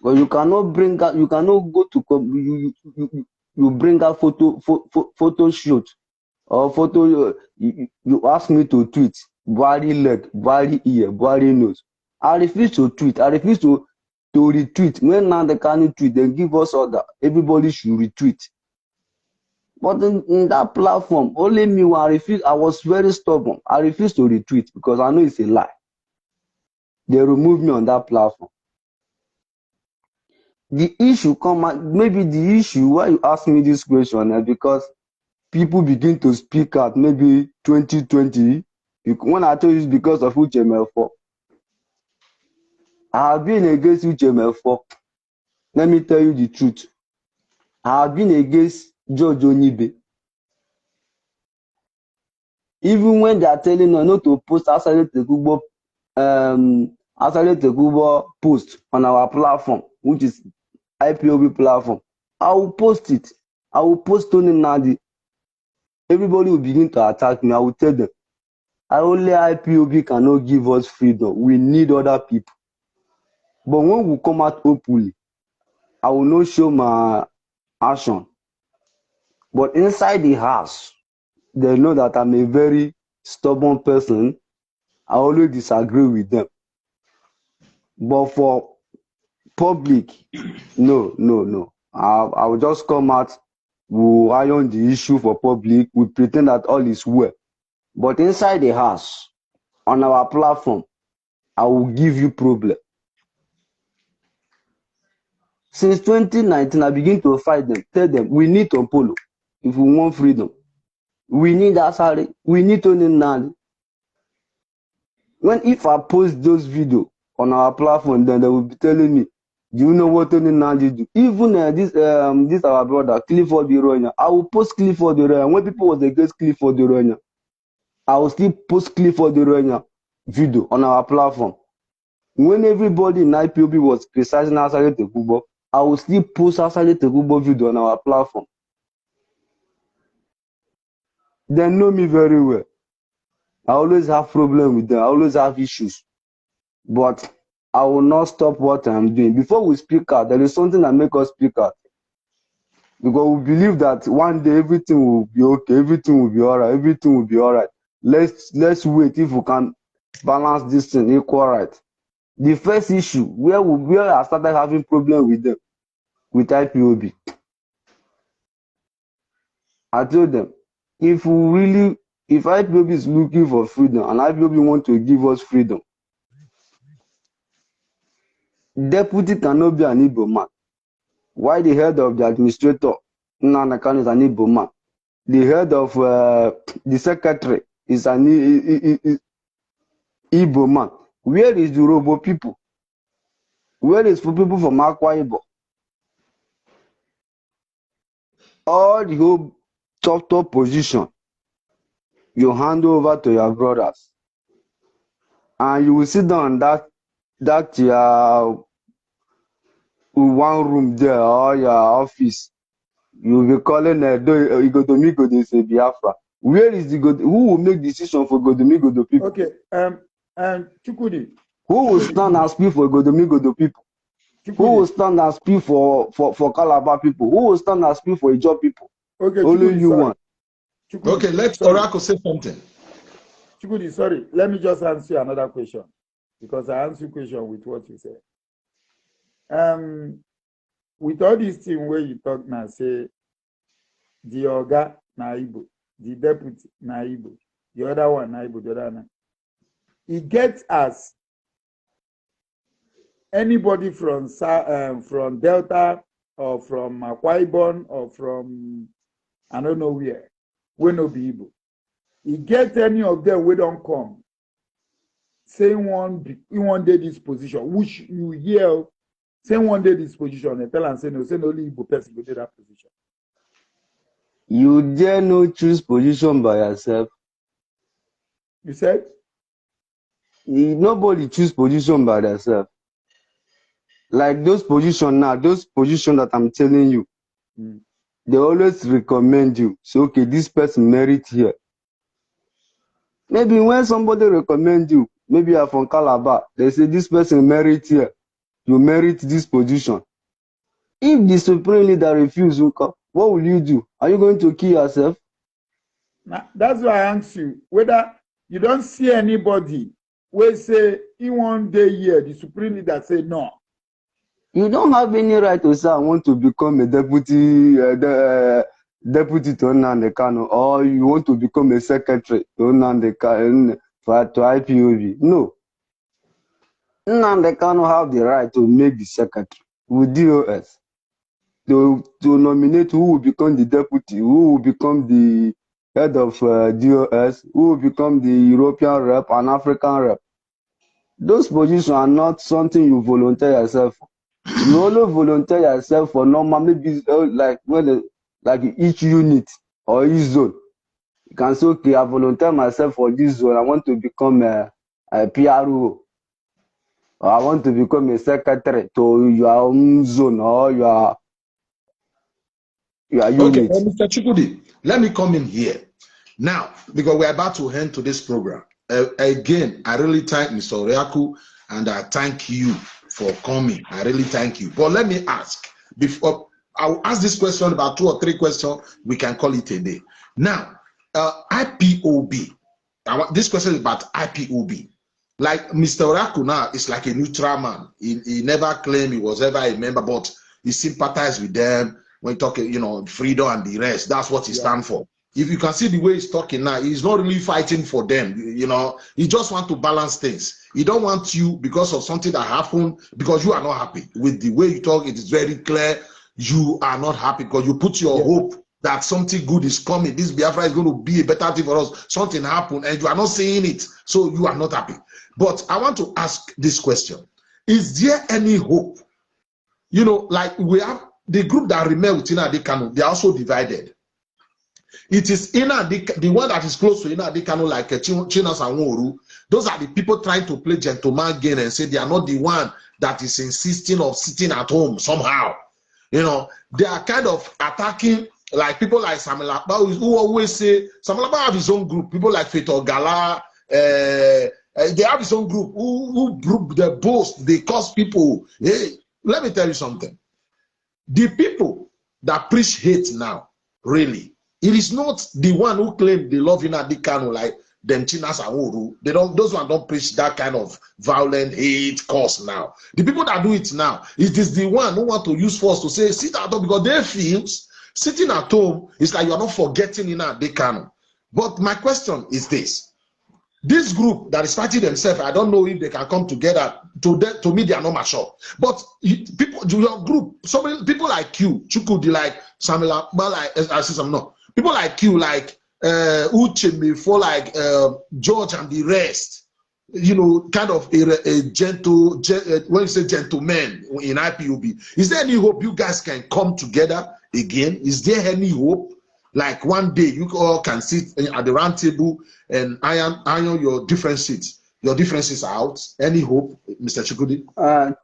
But you cannot bring out, you cannot go to, you bring out photo shoot or photo, you ask me to tweet, Buhari leg, Buhari ear, Buhari nose. I refuse to tweet. I refuse to retweet. When Nnamdi Kanu tweet, then give us order. Everybody should retweet. But in that platform, only me, I was very stubborn. I refused to retweet because I know it's a lie. They removed me on that platform. The issue maybe the issue why you ask me this question is because people begin to speak out, maybe 2020. When I tell you it's because of Uchemefo, I have been against Uchemefo. Let me tell you the truth. I have been against George Onibe. Even when they are telling us not to post Asale Tegubo post on our platform, which is IPOB platform, I will post it. I will post Tony Nadi. Everybody will begin to attack me. I will tell them, only IPOB cannot give us freedom. We need other people. But when we come out openly, I will not show my action. But inside the house, they know that I'm a very stubborn person. I always disagree with them. But for public, no. I will just come out, we'll iron the issue for public, we pretend that all is well. But inside the house, on our platform, I will give you problem. Since 2019, I begin to fight them, tell them, we need Tompolo if we want freedom. We need Asari, we need Tony Nadi. If I post those videos on our platform, then they will be telling me, do you know what Tony Nadi do? Even this our brother, Clifford Ironya, I will post Clifford Ironya. When people was against Clifford Ironya, I will still post Clifford Ironya video on our platform. When everybody in IPOB was criticizing Asale Tegubo, I will still post Asale Tegubo video on our platform. They know me very well. I always have problems with them. I always have issues. But I will not stop what I'm doing. Before we speak out, there is something that makes us speak out. Because we believe that one day everything will be okay, everything will be alright, everything will be alright. Let's wait if we can balance this thing equal right. The first issue, where I started having problem with them, with IPOB, I told them, if we really If IPOB is looking for freedom and IPOB want to give us freedom, deputy cannot be an Igbo man. Why the head of the administrator, Nnamdi Kanu, is an Igbo man? The head of the secretary is an Igbo man. Where is the Robo people? Where is for people from Akwa Ibom? All the whole top position, you hand over to your brothers. And you will sit down that one room there or your office. You will be calling Igodomigo de say Biafra. Where is the God? Who will make decision for Igodomigo the people? Okay, Chukwudi. Who will stand and speak for Igodomigo the people? Chukwudi. Who will stand and speak for Calabar people? Who will stand and speak for Ijaw people? Okay, only Chukwudi, you sorry. want. Chukwudi, okay, let Oracle say something. Chukwudi, sorry. Let me just answer another question because I answer question with what you said. With all this thing where you talk now, say the Oga na Igbo, the deputy na Igbo, the other one na Igbo, the other one. It gets us anybody from Delta or from Akwa Ibom or from I don't know where, we no be Igbo. It gets any of them we don't come. Say one day this position, which you hear. Say one day this position and tell and say no only Igbo person will do that position. You dare not choose position by yourself. You said? Nobody choose position by themselves. Like those positions now, those positions that I'm telling you, they always recommend you. So okay, this person merit here. Maybe when somebody recommend you, maybe you're from Calabar, they say this person merit here. You merit this position. If the supreme leader refuses, what will you do? Are you going to kill yourself? Now, that's why I ask you whether you don't see anybody where say in one day here the supreme leader say no. You don't have any right to say I want to become a deputy deputy to Nnamdi Kanu, or you want to become a secretary to Nnamdi Kanu to IPOB. No. Nnamdi Kanu have the right to make the secretary with DOS. To nominate who will become the deputy, who will become the head of DOS, who will become the European rep and African rep. Those positions are not something you volunteer yourself for. You only volunteer yourself for normal, maybe like each unit or each zone. You can say, okay, I volunteer myself for this zone. I want to become a PRO. Or I want to become a secretary to your own zone or your unit. Okay, Mr. Chukwudi, let me come in here. Now, because we're about to end to this program. Again, I really thank Mr. Oriaku and I thank you for coming. I really thank you. But let me ask, before I'll ask this question, about 2 or 3 questions, we can call it a day. Now, IPOB. This question is about IPOB. Like Mr. Oriaku now is like a neutral man. He never claimed he was ever a member, but he sympathized with them when talking, freedom and the rest. That's what he stands for. If you can see the way he's talking now, he's not really fighting for them. He just wants to balance things. He don't want you because of something that happened, because you are not happy with the way you talk. It is very clear you are not happy because you put your hope that something good is coming. This Biafra is going to be a better thing for us. Something happened and you are not seeing it, so you are not happy. But I want to ask this question: is there any hope? Like we have the group that remain with Nnamdi Kanu, they are also divided. It is the one that is close to Nnamdi Kanu, like Chinas and Woru. Those are the people trying to play gentleman game and say they are not the one that is insisting of sitting at home somehow. They are kind of attacking, like people like Samuel Akpa, who always say Samuel Akpa have his own group. People like Feto Gala, they have his own group who they boast, they cause people. Hey, let me tell you something. The people that preach hate now, really, it is not the one who claim they love Nnamdi Kanu like them Chinas and Woru. Those ones don't preach that kind of violent hate cause now. The people that do it now, it is the one who want to use force to say sit at home, because they feel sitting at home is like you are not forgetting Nnamdi Kanu. But my question is this. This group that is fighting themselves, I don't know if they can come together. To me, they are not mature. But people, your group, people like you, chukwudi, like Samuel, like I see some no. People like you, like Uche before, like George and the rest. You know, kind of a gentle, when you say gentleman in IPOB, is there any hope you guys can come together again? Is there any hope? Like one day you all can sit at the round table and iron your differences out. Any hope, Mr. Chukwudi?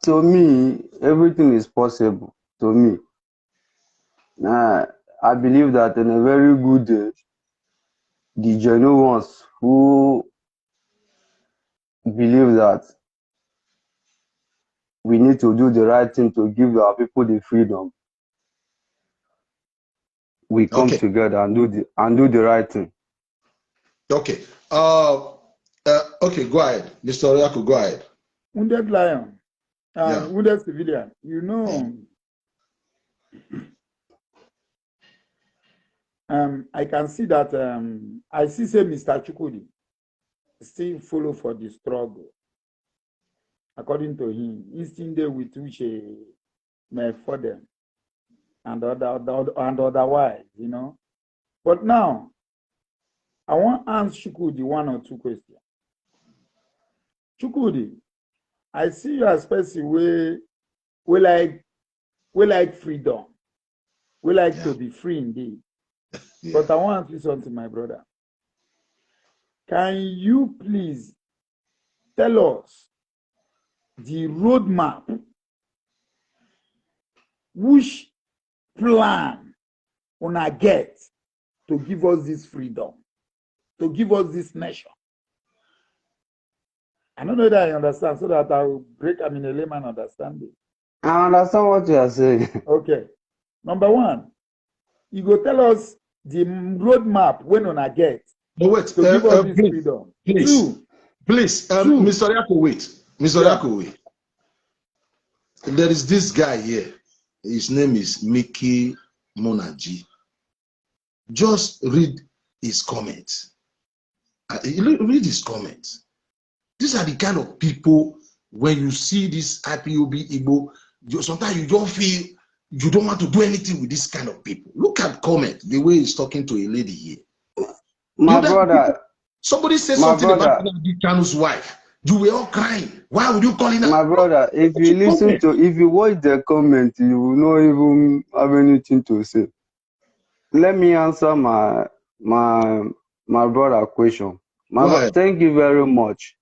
To me, everything is possible. To me, I believe that in a very good day, the genuine ones who believe that we need to do the right thing to give our people the freedom, we come together and do the right thing. Okay. Okay, go ahead. Mr. Oriaku, go ahead. Wounded lion and wounded civilian. You know, I can see that I see say Mr. Chukwudi still follow for the struggle. According to him, he's still there with which may for them and otherwise, you know. But now, I want to ask Chukwudi one or two questions. Chukwudi, I see you as person we like freedom. We like to be free indeed. But I want to ask you something, my brother. Can you please tell us the roadmap, which plan una get to give us this freedom, to give us this nation? I don't know that I understand, so that I will break, in a layman understanding. I understand what you are saying. Okay. Number one, you go tell us the roadmap when una get to give us this freedom. Please, Mr. Oriaku, wait. Mr. Oriaku, wait. There is this guy here. His name is Mickey Monaji. Just read his comments. Read his comments. These are the kind of people, when you see this IPOB Igbo, sometimes you don't feel you don't want to do anything with this kind of people. Look at comment, the way he's talking to a lady here. My brother. Somebody said something about Kanu's wife. You were all crying. Why would you call it? My brother, if you watch the comment, you will not even have anything to say. Let me answer my brother question. Thank you very much.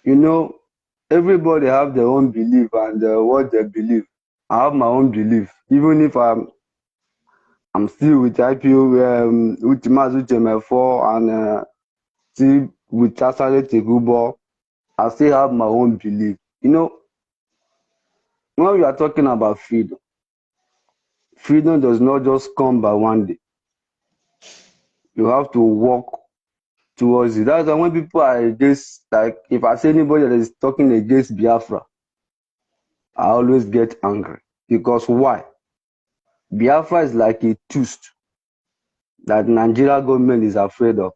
You know, everybody have their own belief and what they believe. I have my own belief. Even if I'm still with IPO, with Mazuche 4 and still with Tasale Tegubo, I still have my own belief. You know, when we are talking about freedom, freedom does not just come by one day. You have to work towards it. That's why when people are against, like if I see anybody that is talking against Biafra, I always get angry. Because why? Biafra is like a toast that Nigeria government is afraid of.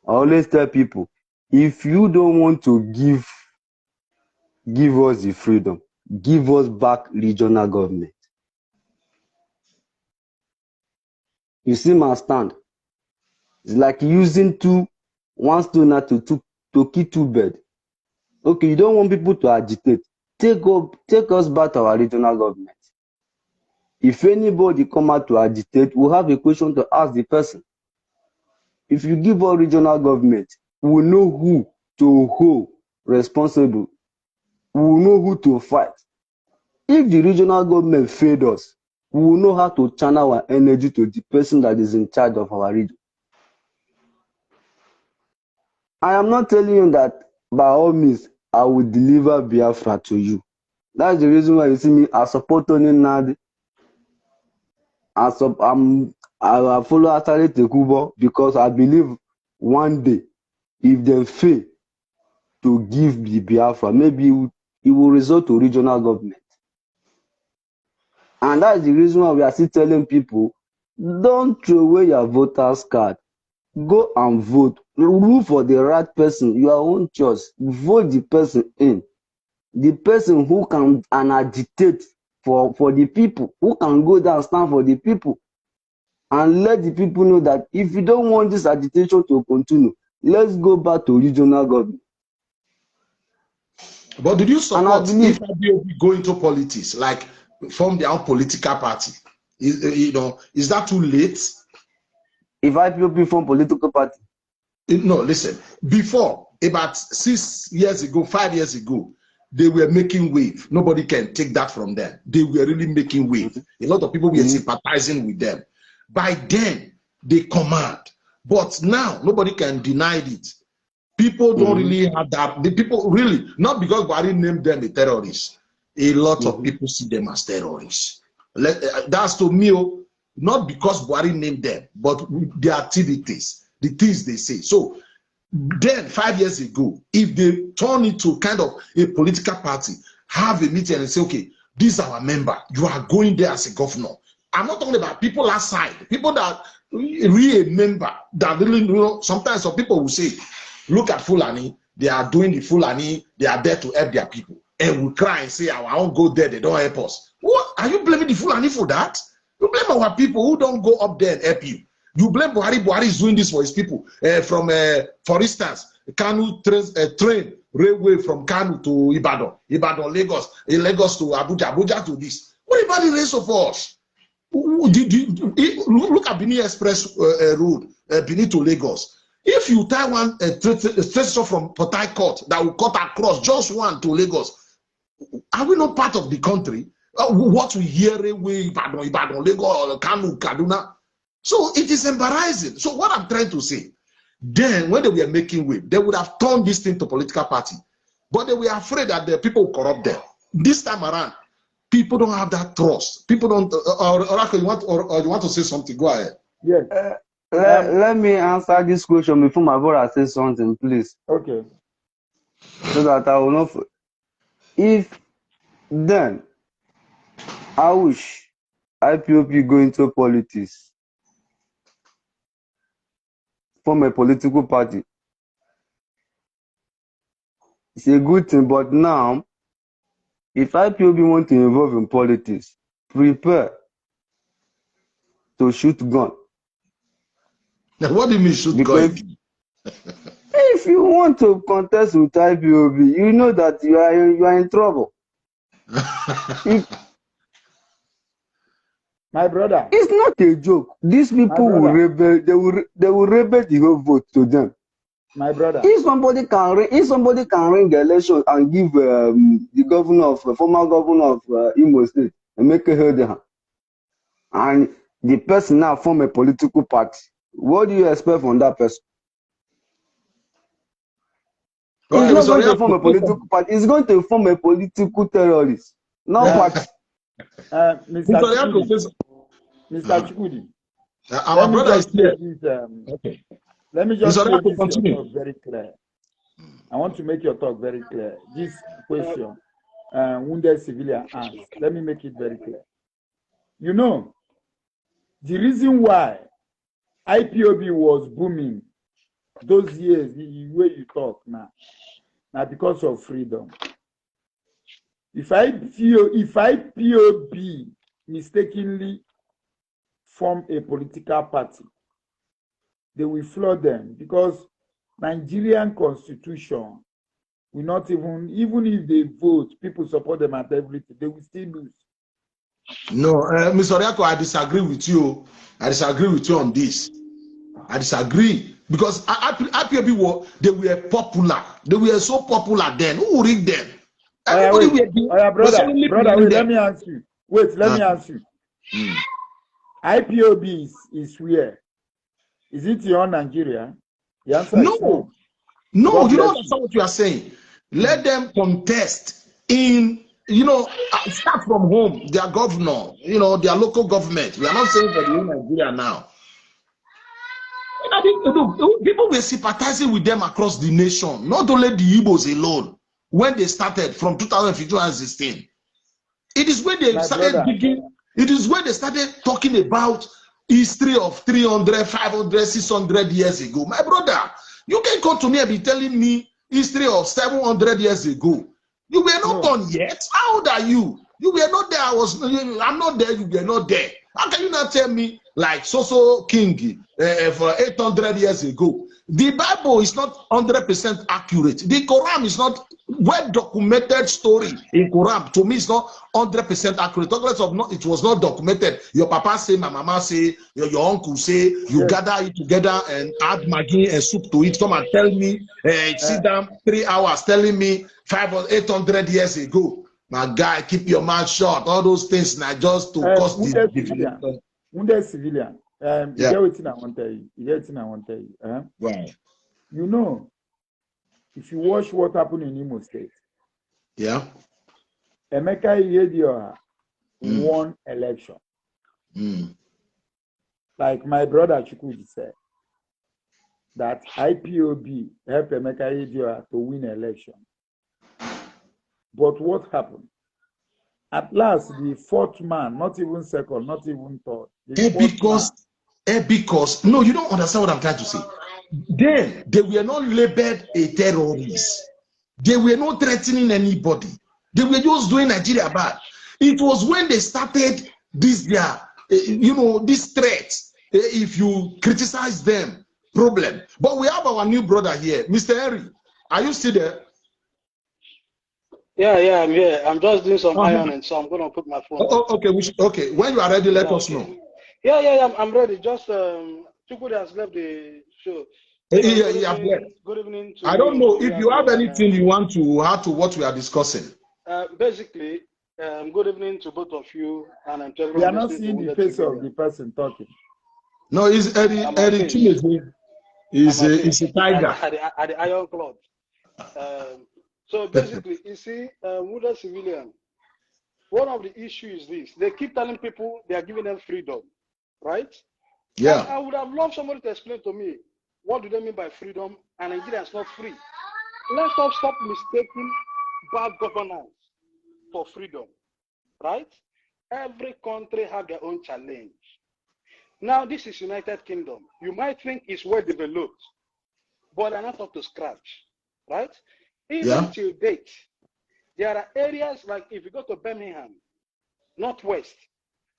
I always tell people, if you don't want to give us the freedom, give us back regional government. You see my stand? It's like using one stone to kill two birds. Okay, you don't want people to agitate. Take us back to our regional government. If anybody come out to agitate, we'll have a question to ask the person. If you give us regional government, we'll know who to hold responsible. We'll know who to fight. If the regional government failed us, we will know how to channel our energy to the person that is in charge of our region. I am not telling you that by all means I will deliver Biafra to you. That's the reason why you see me. I support Tony Nadi. I follow Asare Tekubo because I believe one day, if they fail to give the Biafra, maybe it will result to regional government. And that's the reason why we are still telling people, don't throw away your voters card. go and vote. Look for the right person, your own choice. Vote the person in. The person who can agitate for the people, who can go down and stand for the people, and let the people know that if you don't want this agitation to continue, let's go back to regional government. But did you support if IPOB go into politics, like form their own political party? Is that too late? If IPOB form political party? No, listen. Before, about 6 years ago, 5 years ago, they were making wave. Nobody can take that from them. They were really making wave. A lot of people were sympathizing with them. By then, they command. But now, nobody can deny it. People don't really have that. The people really, not because Buhari named them a terrorist. A lot of people see them as terrorists. That's to me, not because Buhari named them, but their activities, the things they say. So then 5 years ago, if they turn into kind of a political party, have a meeting and say, okay, this is our member, you are going there as a governor. I'm not talking about people outside, people that really a member, that really, sometimes some people will say, look at Fulani, they are doing the Fulani, they are there to help their people. And we cry and say, I won't go there, they don't help us. What? Are you blaming the Fulani for that? You blame our people who don't go up there and help you. You blame Buhari. Buhari is doing this for his people. For instance, Kanu train railway from Kanu to Ibadan, Lagos, Lagos to Abuja, Abuja to this. What about the rest of us? Look at Benin Express road, Benin to Lagos. If you tie one station from Port Harcourt that will cut across just one to Lagos, are we not part of the country? What we hear railway, Ibadan, Lagos, Kanu, Kaduna. So it is embarrassing. So what I'm trying to say, then when they were making way, they would have turned this thing to political party. But they were afraid that the people will corrupt them. This time around, people don't have that trust. People don't, Oracle, you want to say something? Go ahead. Yes. Let me answer this question before my brother says something, please. Okay. So that I will not. If then I wish IPOP go into politics, form a political party. It's a good thing, but now, if IPOB want to involve in politics, prepare to shoot gun. What do you mean shoot gun? If you want to contest with IPOB, you know that you are in trouble. My brother, it's not a joke. These people will rebel. They will rebel the whole vote to them. My brother, if somebody can ring the election and give the former governor of Imo State and make a head, and the person now form a political party, what do you expect from that person? He's not going to form a political party. He's going to form a political terrorist, not party. Mr. Chukwudi, our brother is here. Okay. Let me just make this your talk very clear. I want to make your talk very clear. This question, wounded civilian asked, let me make it very clear. You know, the reason why IPOB was booming those years, the way you talk now because of freedom. If IPOB mistakenly form a political party, they will flood them because Nigerian constitution will not even if they vote, people support them at everything, they will still lose. No, Mr. Oriaku, I disagree with you. I disagree with you on this. I disagree because IPOB they were popular. They were so popular then. Who would read them? Everybody brother, wait, let me answer you. Wait, let me answer you. IPOB is where? Is it your Nigeria? The answer no. Is no. No, you don't understand what you are saying. Let them contest in, start from home, their governor, their local government. We are not saying for the whole Nigeria now. People were sympathizing with them across the nation, not only the Igbos alone, when they started from 2015 and 2016. It is when they started digging, it is when they started talking about history of 300, 500, 600 years ago. My brother, you can come to me and be telling me history of 700 years ago. You were not born yet. How old are you? You were not there. I'm not there. You were not there. How can you not tell me like so king for 800 years ago? The Bible is not 100% accurate. The Quran is not well-documented story in Quran. To me, it's not 100% accurate. Regardless of not, it was not documented. Your papa say, my mama say, your uncle say, you gather it together and add maggi and soup to it. Come and tell me, sit down 3 hours telling me 500 or 800 years ago. My guy, keep your mouth shut. All those things now just to cause the civilian. Wounded civilian. You get what I want to tell you. You get what I want to tell you. Right. You know, if you watch what happened in Imo State, Emeka Ihedioha won election. Like my brother chukwudi said, that IPOB helped Emeka Ihedioha to win election. But what happened? At last, the fourth man, not even second, not even third. Because no, you don't understand what I'm trying to say. Then they were not labeled a terrorist. They were not threatening anybody. They were just doing Nigeria bad. It was when they started this this threat. If you criticize them, problem. But we have our new brother here, Mr. Henry. Are you still there? Yeah, I'm here. I'm just doing some ironing, so I'm gonna put my phone. Okay. When you are ready, let us know. Yeah, I'm ready. Just Chukwudi has left the show. Good evening to I don't know if you have anything you want to add to what we are discussing. Basically, good evening to both of you, and we are not seeing the face of the person talking. No, it's Eddie Chimezie. He's a tiger. At the Iron Club. So basically, you see, wounded civilian, one of the issues is this. They keep telling people they are giving them freedom, right? Yeah. I would have loved somebody to explain to me, what do they mean by freedom? And Nigeria is not free. Let us stop mistaking bad governance for freedom, right? Every country have their own challenge. Now, this is United Kingdom. You might think it's well developed, but they're not up to scratch, right? Even till date, there are areas like if you go to Birmingham, Northwest,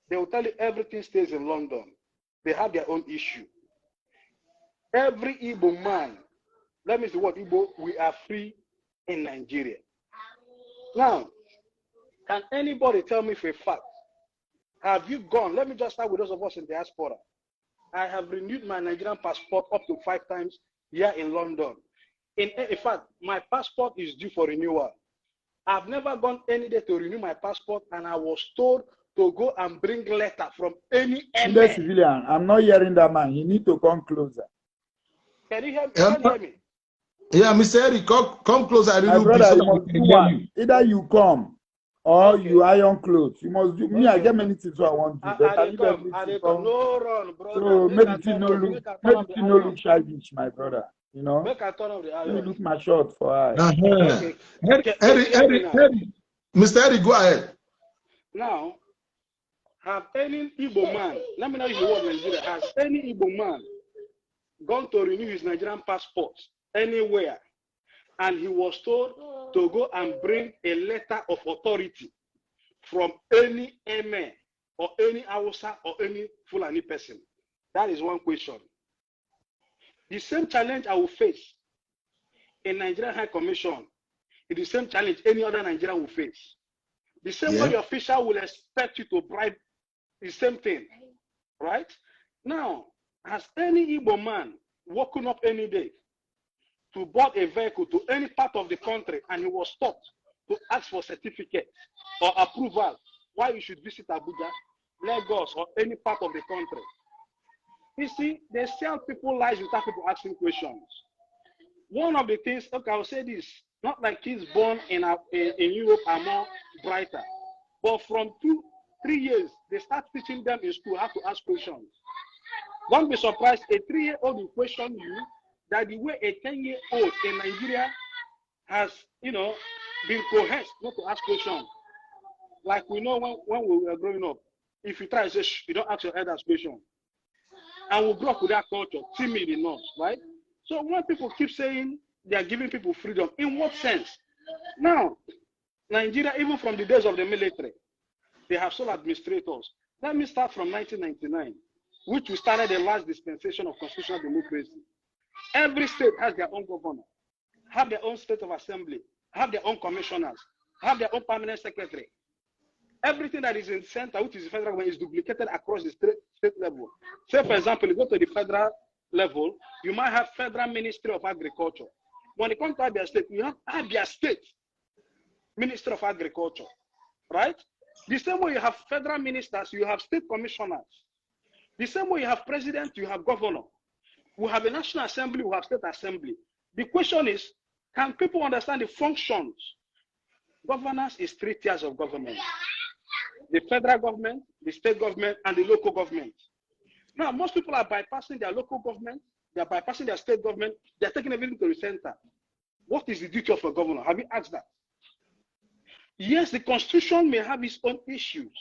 they will tell you everything stays in London. They have their own issue. Every Igbo man, let me see what Igbo, we are free in Nigeria. Now, can anybody tell me for a fact, have you gone? Let me just start with those of us in diaspora. I have renewed my Nigerian passport up to 5 times here in London. In fact, my passport is due for renewal. I've never gone any day to renew my passport, and I was told to go and bring letter from any embassy. Civilian, I'm not hearing that man. You need to come closer. Can you hear me? Can you hear me? Yeah, Mr. Eric, come closer. I my brother, you must do one. Either you come or you iron clothes. You must do. Me, I get many things I want to do. But I leave everything. No run, brother. So maybe it no look childish, my brother. You know, make I turn off the iron. You look my short for eye. Okay. Eddie, Mr. Eddie, go ahead. Now, have any Igbo man, let me know if you want Nigeria, has any Igbo man gone to renew his Nigerian passport anywhere, and he was told to go and bring a letter of authority from any Eme or any Hausa or any Fulani person? That is one question. The same challenge I will face in Nigerian High Commission is the same challenge any other Nigerian will face. The same way the official will expect you to bribe, the same thing, right? Now, has any Igbo man woken up any day to board a vehicle to any part of the country and he was stopped to ask for certificate or approval why you should visit Abuja, Lagos, or any part of the country? You see, they sell people lies without people asking questions. One of the things, okay, I'll say this, not like kids born in Europe are more brighter, but from 2-3 years, they start teaching them in school how to ask questions. Don't be surprised, a 3-year-old will question you that the way a 10-year-old in Nigeria has, been coerced not to ask questions. Like we know when we were growing up, if you try to say, shh, you don't ask your elders questions. and will grow up with that culture, timid enough, right? So when people keep saying they are giving people freedom, in what sense? Now, Nigeria, even from the days of the military, they have sole administrators. Let me start from 1999, which we started the last dispensation of constitutional democracy. Every state has their own governor, have their own state of assembly, have their own commissioners, have their own permanent secretary. Everything that is in the center, which is the federal government, is duplicated across the state level. Say, for example, you go to the federal level, you might have Federal Ministry of Agriculture. When it comes to Abia State, you have Abia State Ministry of Agriculture, right? The same way you have federal ministers, you have state commissioners. The same way you have president, you have governor. We have a national assembly, we have state assembly. The question is, can people understand the functions? Governance is 3 tiers of government: the federal government, the state government, and the local government. Now, most people are bypassing their local government, they are bypassing their state government, they are taking everything to the center. What is the duty of a governor? Have you asked that? Yes, the constitution may have its own issues,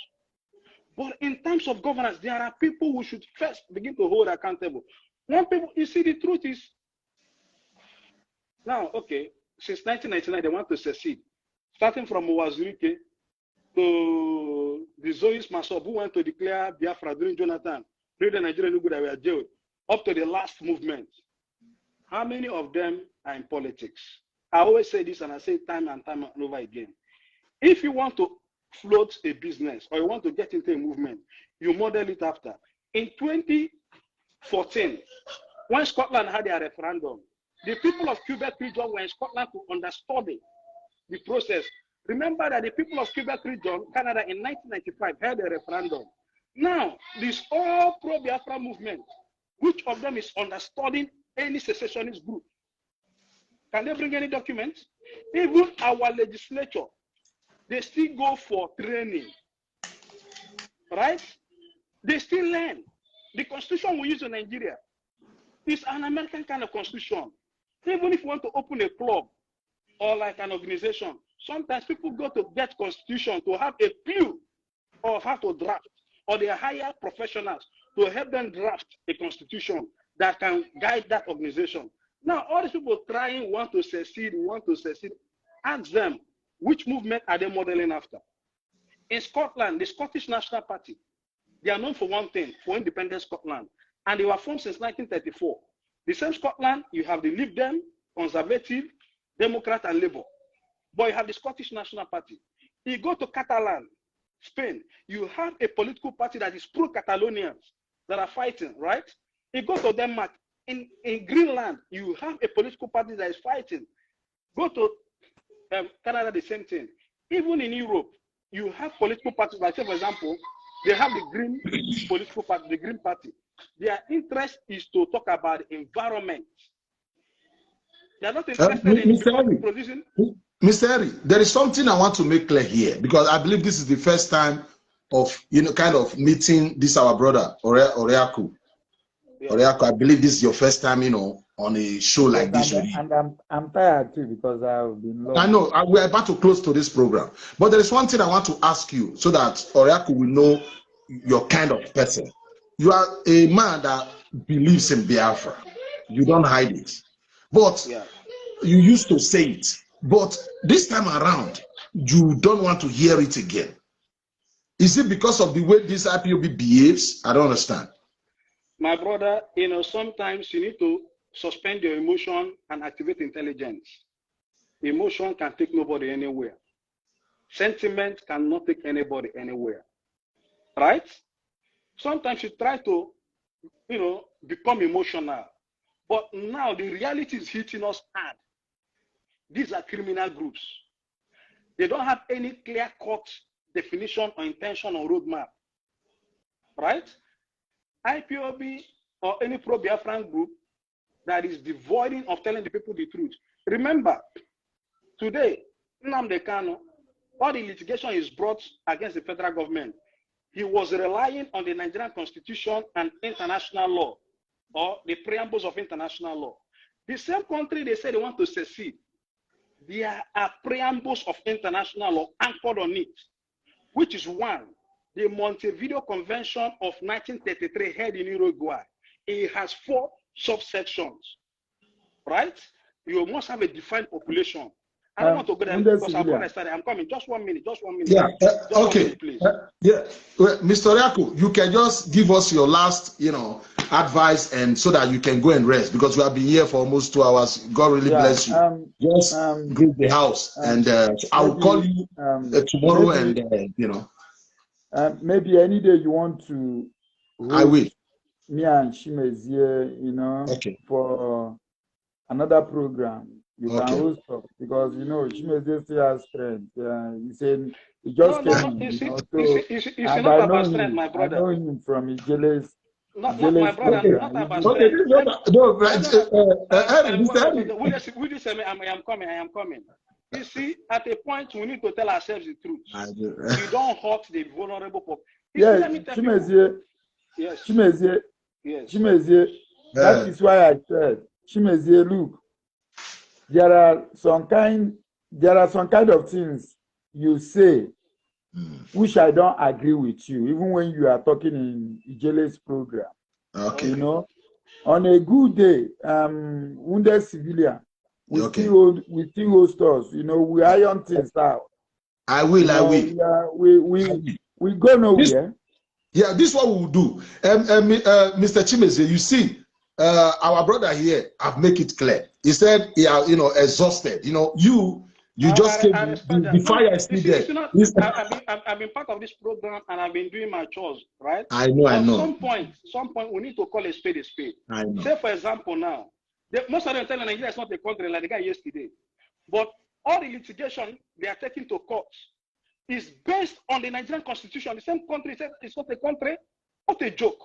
but in terms of governance, there are people who should first begin to hold accountable. One people, you see, the truth is, now, okay, since 1999, they want to secede, starting from Uwazurike to the Zois Masob, who went to declare Biafra during Jonathan, during the Nigerian Nugu that were jailed, up to the last movement. How many of them are in politics? I always say this, and I say it time and time and over again. If you want to float a business or you want to get into a movement, you model it after. In 2014, when Scotland had their referendum, the people of Quebec region were in Scotland to understudy the process. Remember that the people of Quebec region, Canada, in 1995 had a referendum. Now, this all pro-Biafra movement, which of them is understudying any secessionist group? Can they bring any documents? Even our legislature, they still go for training, right? They still learn. The constitution we use in Nigeria is an American kind of constitution. Even if you want to open a club or like an organization, sometimes people go to get constitution to have a clue of how to draft, or they hire professionals to help them draft a constitution that can guide that organization. Now, all these people want to secede, ask them, which movement are they modeling after? In Scotland, the Scottish National Party, they are known for one thing, for independent Scotland. And they were formed since 1934. The same Scotland, you have the Lib Dem, Conservative, Democrat, and Labour. But you have the Scottish National Party. You go to Catalan, Spain, you have a political party that is pro-Catalonians that are fighting, right? You go to Denmark, in Greenland, you have a political party that is fighting. Go to Canada, the same thing. Even in Europe, you have political parties, like, say, for example, they have the Green political party, the Green Party. Their interest is to talk about the environment. They are not interested in producing. Mr. Harry, there is something I want to make clear here, because I believe this is the first time of, kind of meeting this our brother, Oriaku. Yeah. Oriaku, I believe this is your first time, on a show like this. And I'm tired too, because I've been long. I know, we're about to close to this program. But there is one thing I want to ask you, so that Oriaku will know your kind of person. You are a man that believes in Biafra. You don't hide it. But you used to say it. But this time around, you don't want to hear it again. Is it because of the way this IPOB behaves? I don't understand. My brother, sometimes you need to suspend your emotion and activate intelligence. Emotion can take nobody anywhere. Sentiment cannot take anybody anywhere. Right? Sometimes you try to, become emotional. But now the reality is hitting us hard. These are criminal groups. They don't have any clear-cut definition or intention or roadmap. Right? IPOB or any pro-Biafran group that is devoid of telling the people the truth. Remember, today, Nnamdi Kanu, all the litigation is brought against the federal government. He was relying on the Nigerian Constitution and international law, or the preambles of international law. The same country, they say they want to secede. There are preambles of international law anchored on it, which is one, the Montevideo Convention of 1933 held in Uruguay. it has 4 subsections, right? You must have a defined population. I don't want to go there because our brother started. I'm coming. Just 1 minute. Just 1 minute. Yeah. Okay. 1 minute, please. Yeah. Mr. Oriaku, you can just give us your last, advice, and so that you can go and rest, because we have been here for almost 2 hours. God really bless you. Just greet the house, and I will call you tomorrow, maybe any day you want to. I will. Me and chimezie, Okay. for another program. You can host up, because chimezie still has strength. He said he just came in. It's not about strength, my brother. I know him from Ijele's. Not my brother. Okay. Not about strength. I am coming. You see, at a point we need to tell ourselves the truth. You don't hurt the vulnerable people. Yes, chimezie. Yes. Chimezie. Yes. Chimezie. That is why I said, chimezie, look, there are some kind of things you say which I don't agree with you, even when you are talking in Ijele's program. Okay. On a good day, wounded civilian, we still host us. We iron things out. I will. We go nowhere. This is what we will do. Mr. Chimezie, you see, our brother here have make it clear. He said he are, exhausted. You just came. The fire is still there. I've been part of this program, and I've been doing my chores, right? I know. At some point, we need to call a spade a spade. I know. Say, for example, now, most of them tell Nigeria is not a country, like the guy yesterday. But all the litigation they are taking to court is based on the Nigerian constitution. The same country said it's not a country. What a joke.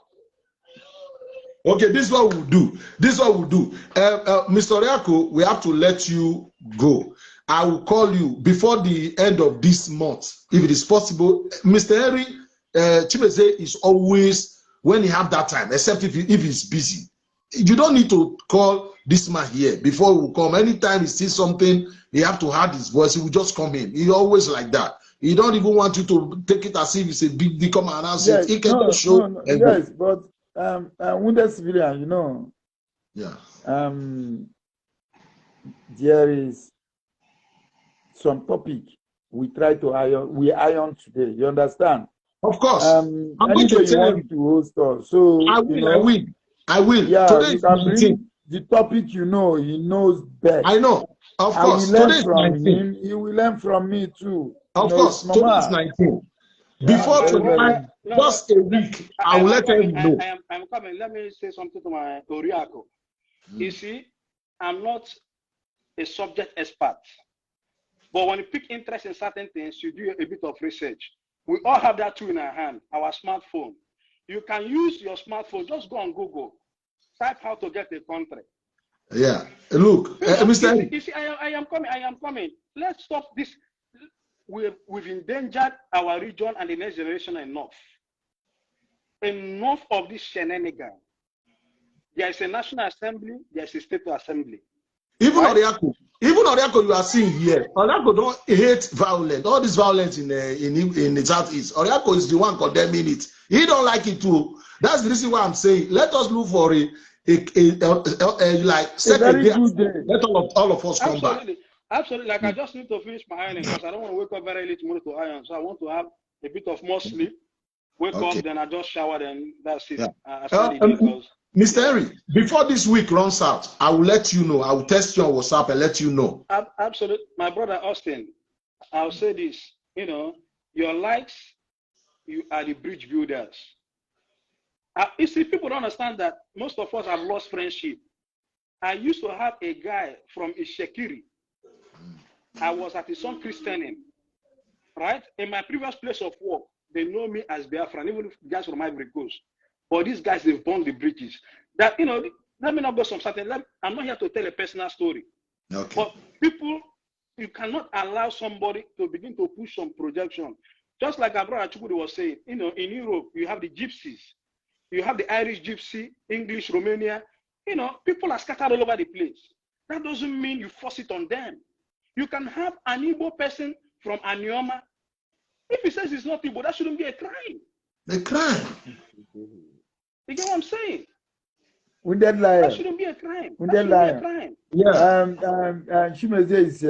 Okay, this is what we'll do. Mr. Oriaku, we have to let you go. I will call you before the end of this month, if it is possible. Mr. Henry Chimezie is always, when he have that time, except if he's busy. You don't need to call this man here before he will come. Anytime he sees something, he have to have his voice. He will just come in. He always like that. He don't even want you to take it as if it's a big come and announce it. He can just show. Yes, but wounded civilian, Yeah. There is some topic we try to iron today. You understand? Of course. I'm going to tell you to host us. So I will. Yeah, today you can bring the topic. He knows best. I know. Of course. Today is 19. He will learn from me too. Of course. Today is 19. Before 25, just a week, I will let him know. I'm coming. Let me say something to my oriaku. You see, I'm not a subject expert. But when you pick interest in certain things, you do a bit of research. We all have that tool in our hand, our smartphone. You can use your smartphone. Just go on Google. Type how to get a country. Yeah. Look, Mr. You see, I am coming. Let's stop this. We've endangered our region and the next generation enough. Enough of this shenanigan. There is a National Assembly, there is a State Assembly. Even Oriaku, you are seeing here. Oriaku don't hate violence. All this violence in the Southeast. Oriaku is the one condemning it. He don't like it too. That's the reason why I'm saying let us look for a second day. Let all of us come back. Absolutely. Like I just need to finish my ironing because I don't want to wake up very early tomorrow to iron. So I want to have a bit of more sleep. Wake up, then I just shower, then that's it. Yeah. Mr. Henry, before this week runs out, I will let you know. I will text you on WhatsApp and let you know. Absolutely. My brother Austin, I'll say this. Your likes, you are the bridge builders. You see, people don't understand that most of us have lost friendship. I used to have a guy from Ishekiri. I was at his son christening, right? In my previous place of work, they know me as Biafran, even if guys from Ivory Coast. But these guys, they've burned the bridges. That, let me not go some certain. I'm not here to tell a personal story. Okay. But people, you cannot allow somebody to begin to push some projection. Just like our brother Chukwudi was saying, in Europe, you have the gypsies. You have the Irish gypsy, English, Romania. People are scattered all over the place. That doesn't mean you force it on them. You can have an Igbo person from Anioma. If he says it's not Igbo, that shouldn't be a crime. A crime. You get what I'm saying? Wounded That lion. shouldn't be a crime. That Wounded shouldn't be a lion. crime. Yeah. Chimezie is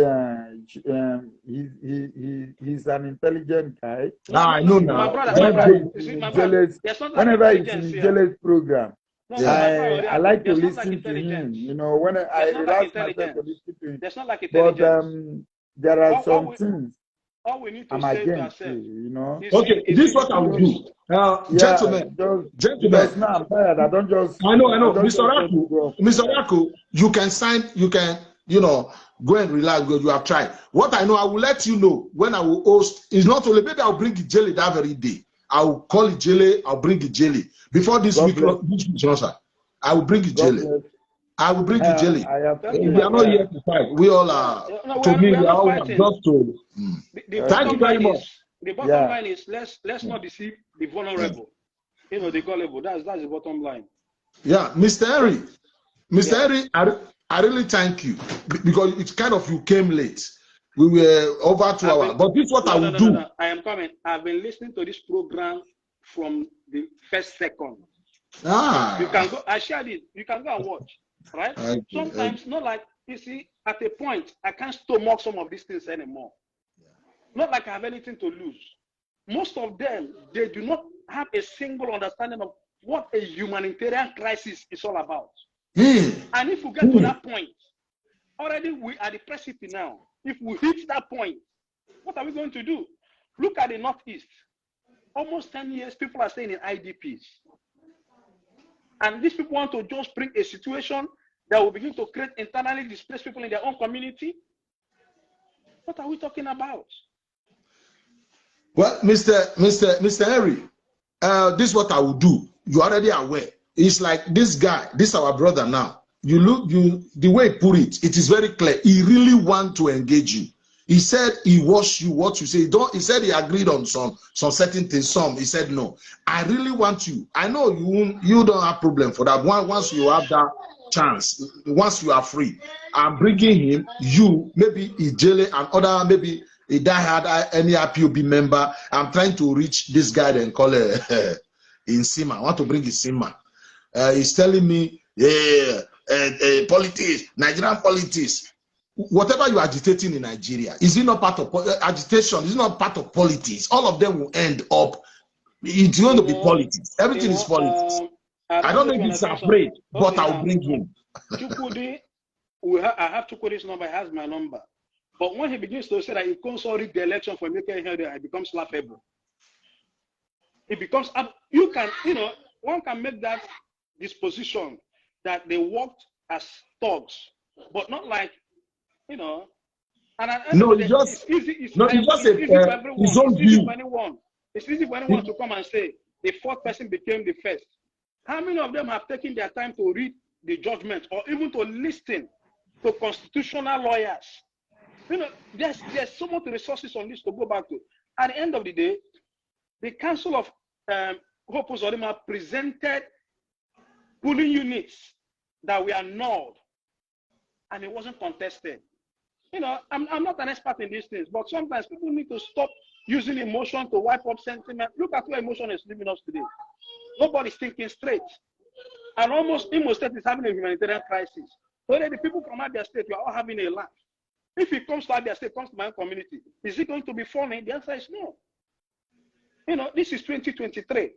he's an intelligent guy. I know My now. brother, Whenever Very he's good. in there's not like whenever he's intelligence in here. jealous program, No, Yeah. my brother, I like to there's not like listen to him. intelligence. You know, when I There's not like relax myself to intelligence. listen to him. There's not like But intelligence. there are All some we- things All we need to I'm say to against, ourselves. you know. Okay, this is what I will do. Gentlemen, Because now I'm tired. I don't just. I know. don't Mr. just want to go off. Mr. Oraku, you can, go and relax because you have tried. What I know, I will let you know when I will host. It's not only, maybe I'll bring the jelly that very day. I will call it jelly, I'll bring the jelly. Before this God week, bless. sir, I will bring the jelly. bless. I will bring the jelly. We are not here to fight. We all are, we are all fighting. just to. Thank you very much. The bottom line is let's not deceive the vulnerable. The gullible. That's the bottom line. Yeah, Mr. Henry. Mr. Henry, I really thank you because it's kind of you came late. We were over 2 hours. But this is what I will do. No. I am coming. I've been listening to this program from the first second. You can go. I shared it. You can go and watch. Right? Sometimes, not like, you see, at a point, I can't stomach some of these things anymore. Not like I have anything to lose. Most of them, they do not have a single understanding of what a humanitarian crisis is all about. And if we get to that point, already we are the precipice now. If we hit that point, what are we going to do? Look at the Northeast. Almost 10 years, people are staying in IDPs. And these people want to just bring a situation that will begin to create internally displaced people in their own community. What are we talking about? Well, Mr. Henry, this is what I will do. You're already aware. It's like this guy, this our brother now. The way he put it, it is very clear. He really wants to engage you. He said he wants you what you say. He said he agreed on some certain things. Some he said no. I really want you. I know you don't have problem for that. Once you have that chance, once you are free, I'm bringing him. You maybe Ijele and other maybe a diehard any IPOB member. I'm trying to reach this guy and call in Sima. I want to bring his Sima. He's telling me, politics, Nigerian politics. Whatever you are agitating in Nigeria, is it not part of agitation? Is it not part of politics? All of them will end up. It's going to be politics. Everything is politics. I don't know if he's afraid, but I'll bring him. Chukwudi, I have Chukwudi's number. He has my number. But when he begins to say that he can't rig the election for making here, it becomes laughable. It becomes one can make that disposition that they worked as thugs, but not like. And it's easy for anyone. It's easy for anyone to come and say the fourth person became the first. How many of them have taken their time to read the judgment or even to listen to constitutional lawyers? There's so much resources on this to go back to. At the end of the day, the Council of Hope Uzodimma presented polling units that were annulled, and it wasn't contested. I'm not an expert in these things, but sometimes people need to stop using emotion to wipe up sentiment. Look at where emotion is leaving us today. Nobody's thinking straight. And almost Imo State is having a humanitarian crisis. So the people from Abia State, we are all having a laugh. If it comes to Abia State, comes to my own community, is it going to be funny? The answer is no. This is 2023.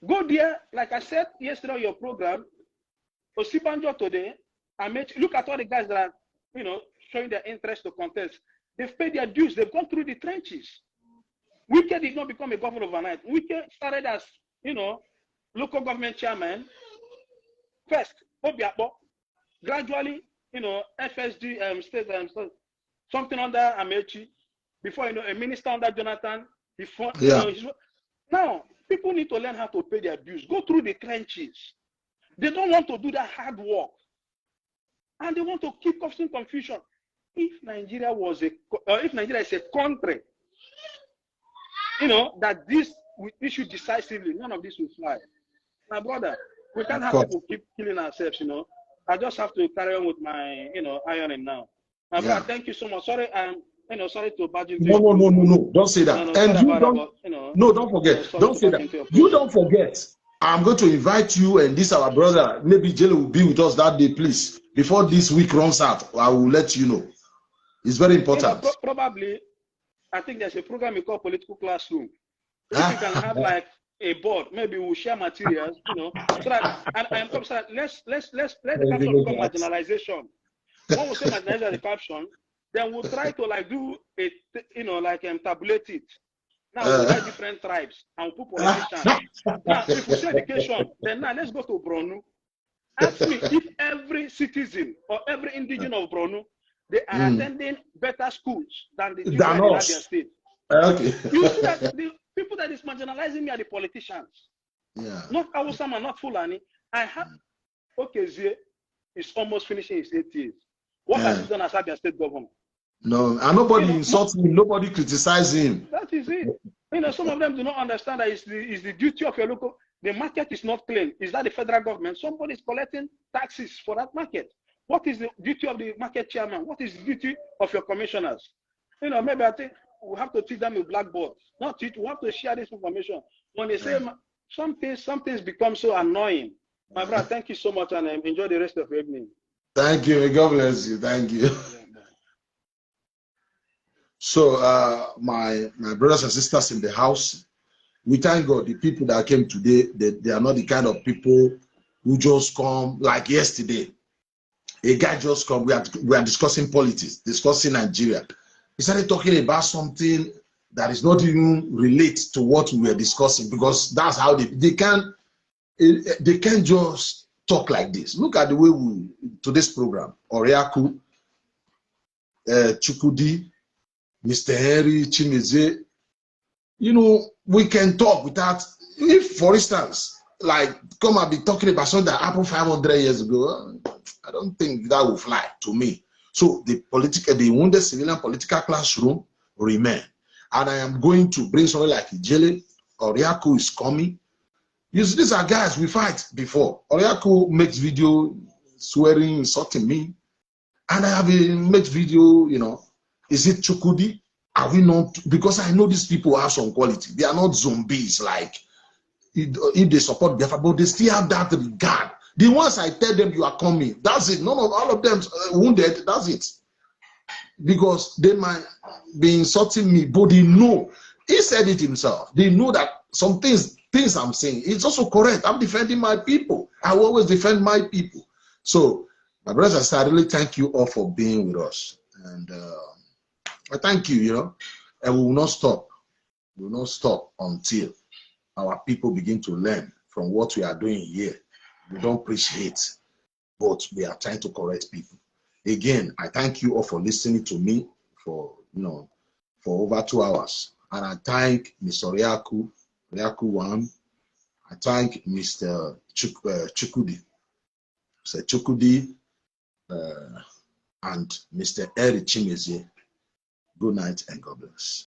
Go there, like I said yesterday on your program, Osibanjo today, look at all the guys that are, showing their interest to contest. They've paid their dues. They've gone through the trenches. Wike did not become a governor overnight. Wike started as, local government chairman. First, Obiakpo. Gradually, FSD, state, something under Amechi. Before, a minister under Jonathan. Before, now, people need to learn how to pay their dues. Go through the trenches. They don't want to do that hard work. And they want to keep causing confusion. If Nigeria is a country, that this we issue decisively, none of this will fly. My brother, we can't have people keep killing ourselves, I just have to carry on with my, ironing now. My brother, thank you so much. Sorry, sorry to badge into you. No. Don't say that. And you don't. No, don't forget. Don't say that. You don't forget. I'm going to invite you and this our brother. Maybe Jelly will be with us that day, please. Before this week runs out, I will let you know. It's very important. You know, probably, I think there's a program we call Political Classroom. If you can have like a board, maybe we'll share materials, you know, so that and I'm talking so let's the caption become marginalization. When we say marginalization as a caption, then we'll try to like do a like tabulate it. Now we'll write different tribes and we'll put politicians. Now, if we say education, then now let's go to Bronu. Ask me if every citizen or every indigenous of Bronu, they are attending better schools than the children in Abia State. Okay. You see that the people that is marginalizing me are the politicians. Yeah. Not Awusama, not Fulani. I have Okezie is almost finishing his 8 years. What has he done as Abia State governor? No, and nobody insults him, nobody criticizes him. That is it. You know, some of them do not understand that it's the duty of your local. The market is not clean. Is that the federal government? Somebody is collecting taxes for that market. What is the duty of the market chairman? What is the duty of your commissioners? You know, maybe I think we have to teach them with blackboard. Not teach, we have to share this information. When they say some things become so annoying. My brother, thank you so much and enjoy the rest of your evening. Thank you. God bless you. Thank you. So, my brothers and sisters in the house, we thank God the people that came today, they are not the kind of people who just come like yesterday. A guy just come, we are discussing politics, discussing Nigeria. He started talking about something that is not even relate to what we were discussing, because that's how they can't just talk like this. Look at the way today's program, Oriaku, Chukwudi, Mr. Henry, Chimezie, you know, we can talk without, if for instance, like come and be talking about something that happened 500 years ago, I don't think that will fly to me. So the wounded civilian political classroom remain. And I am going to bring somebody like Ijele. Oriaku is coming. These are guys we fight before. Oriaku makes video swearing, insulting me. And I have made video, you know, is it Chukwudi? Are we not? Because I know these people have some quality. They are not zombies like if they support Biafra, but they still have that regard. The ones I tell them you are coming, that's it. None of all of them wounded, that's it. Because they might be insulting me, but they know. He said it himself. They know that some things I'm saying, it's also correct. I'm defending my people. I will always defend my people. So, my brothers and sisters, I really thank you all for being with us. And I thank you, you know, and we will not stop. We will not stop until our people begin to learn from what we are doing here. We don't preach hate, but we are trying to correct people. Again, I thank you all for listening to me for over 2 hours. And I thank Mr. Oriaku 1. I thank Mr. Chukwudi, Mr. Chukwudi, and Mr. Eri Chimezie. Good night and God bless.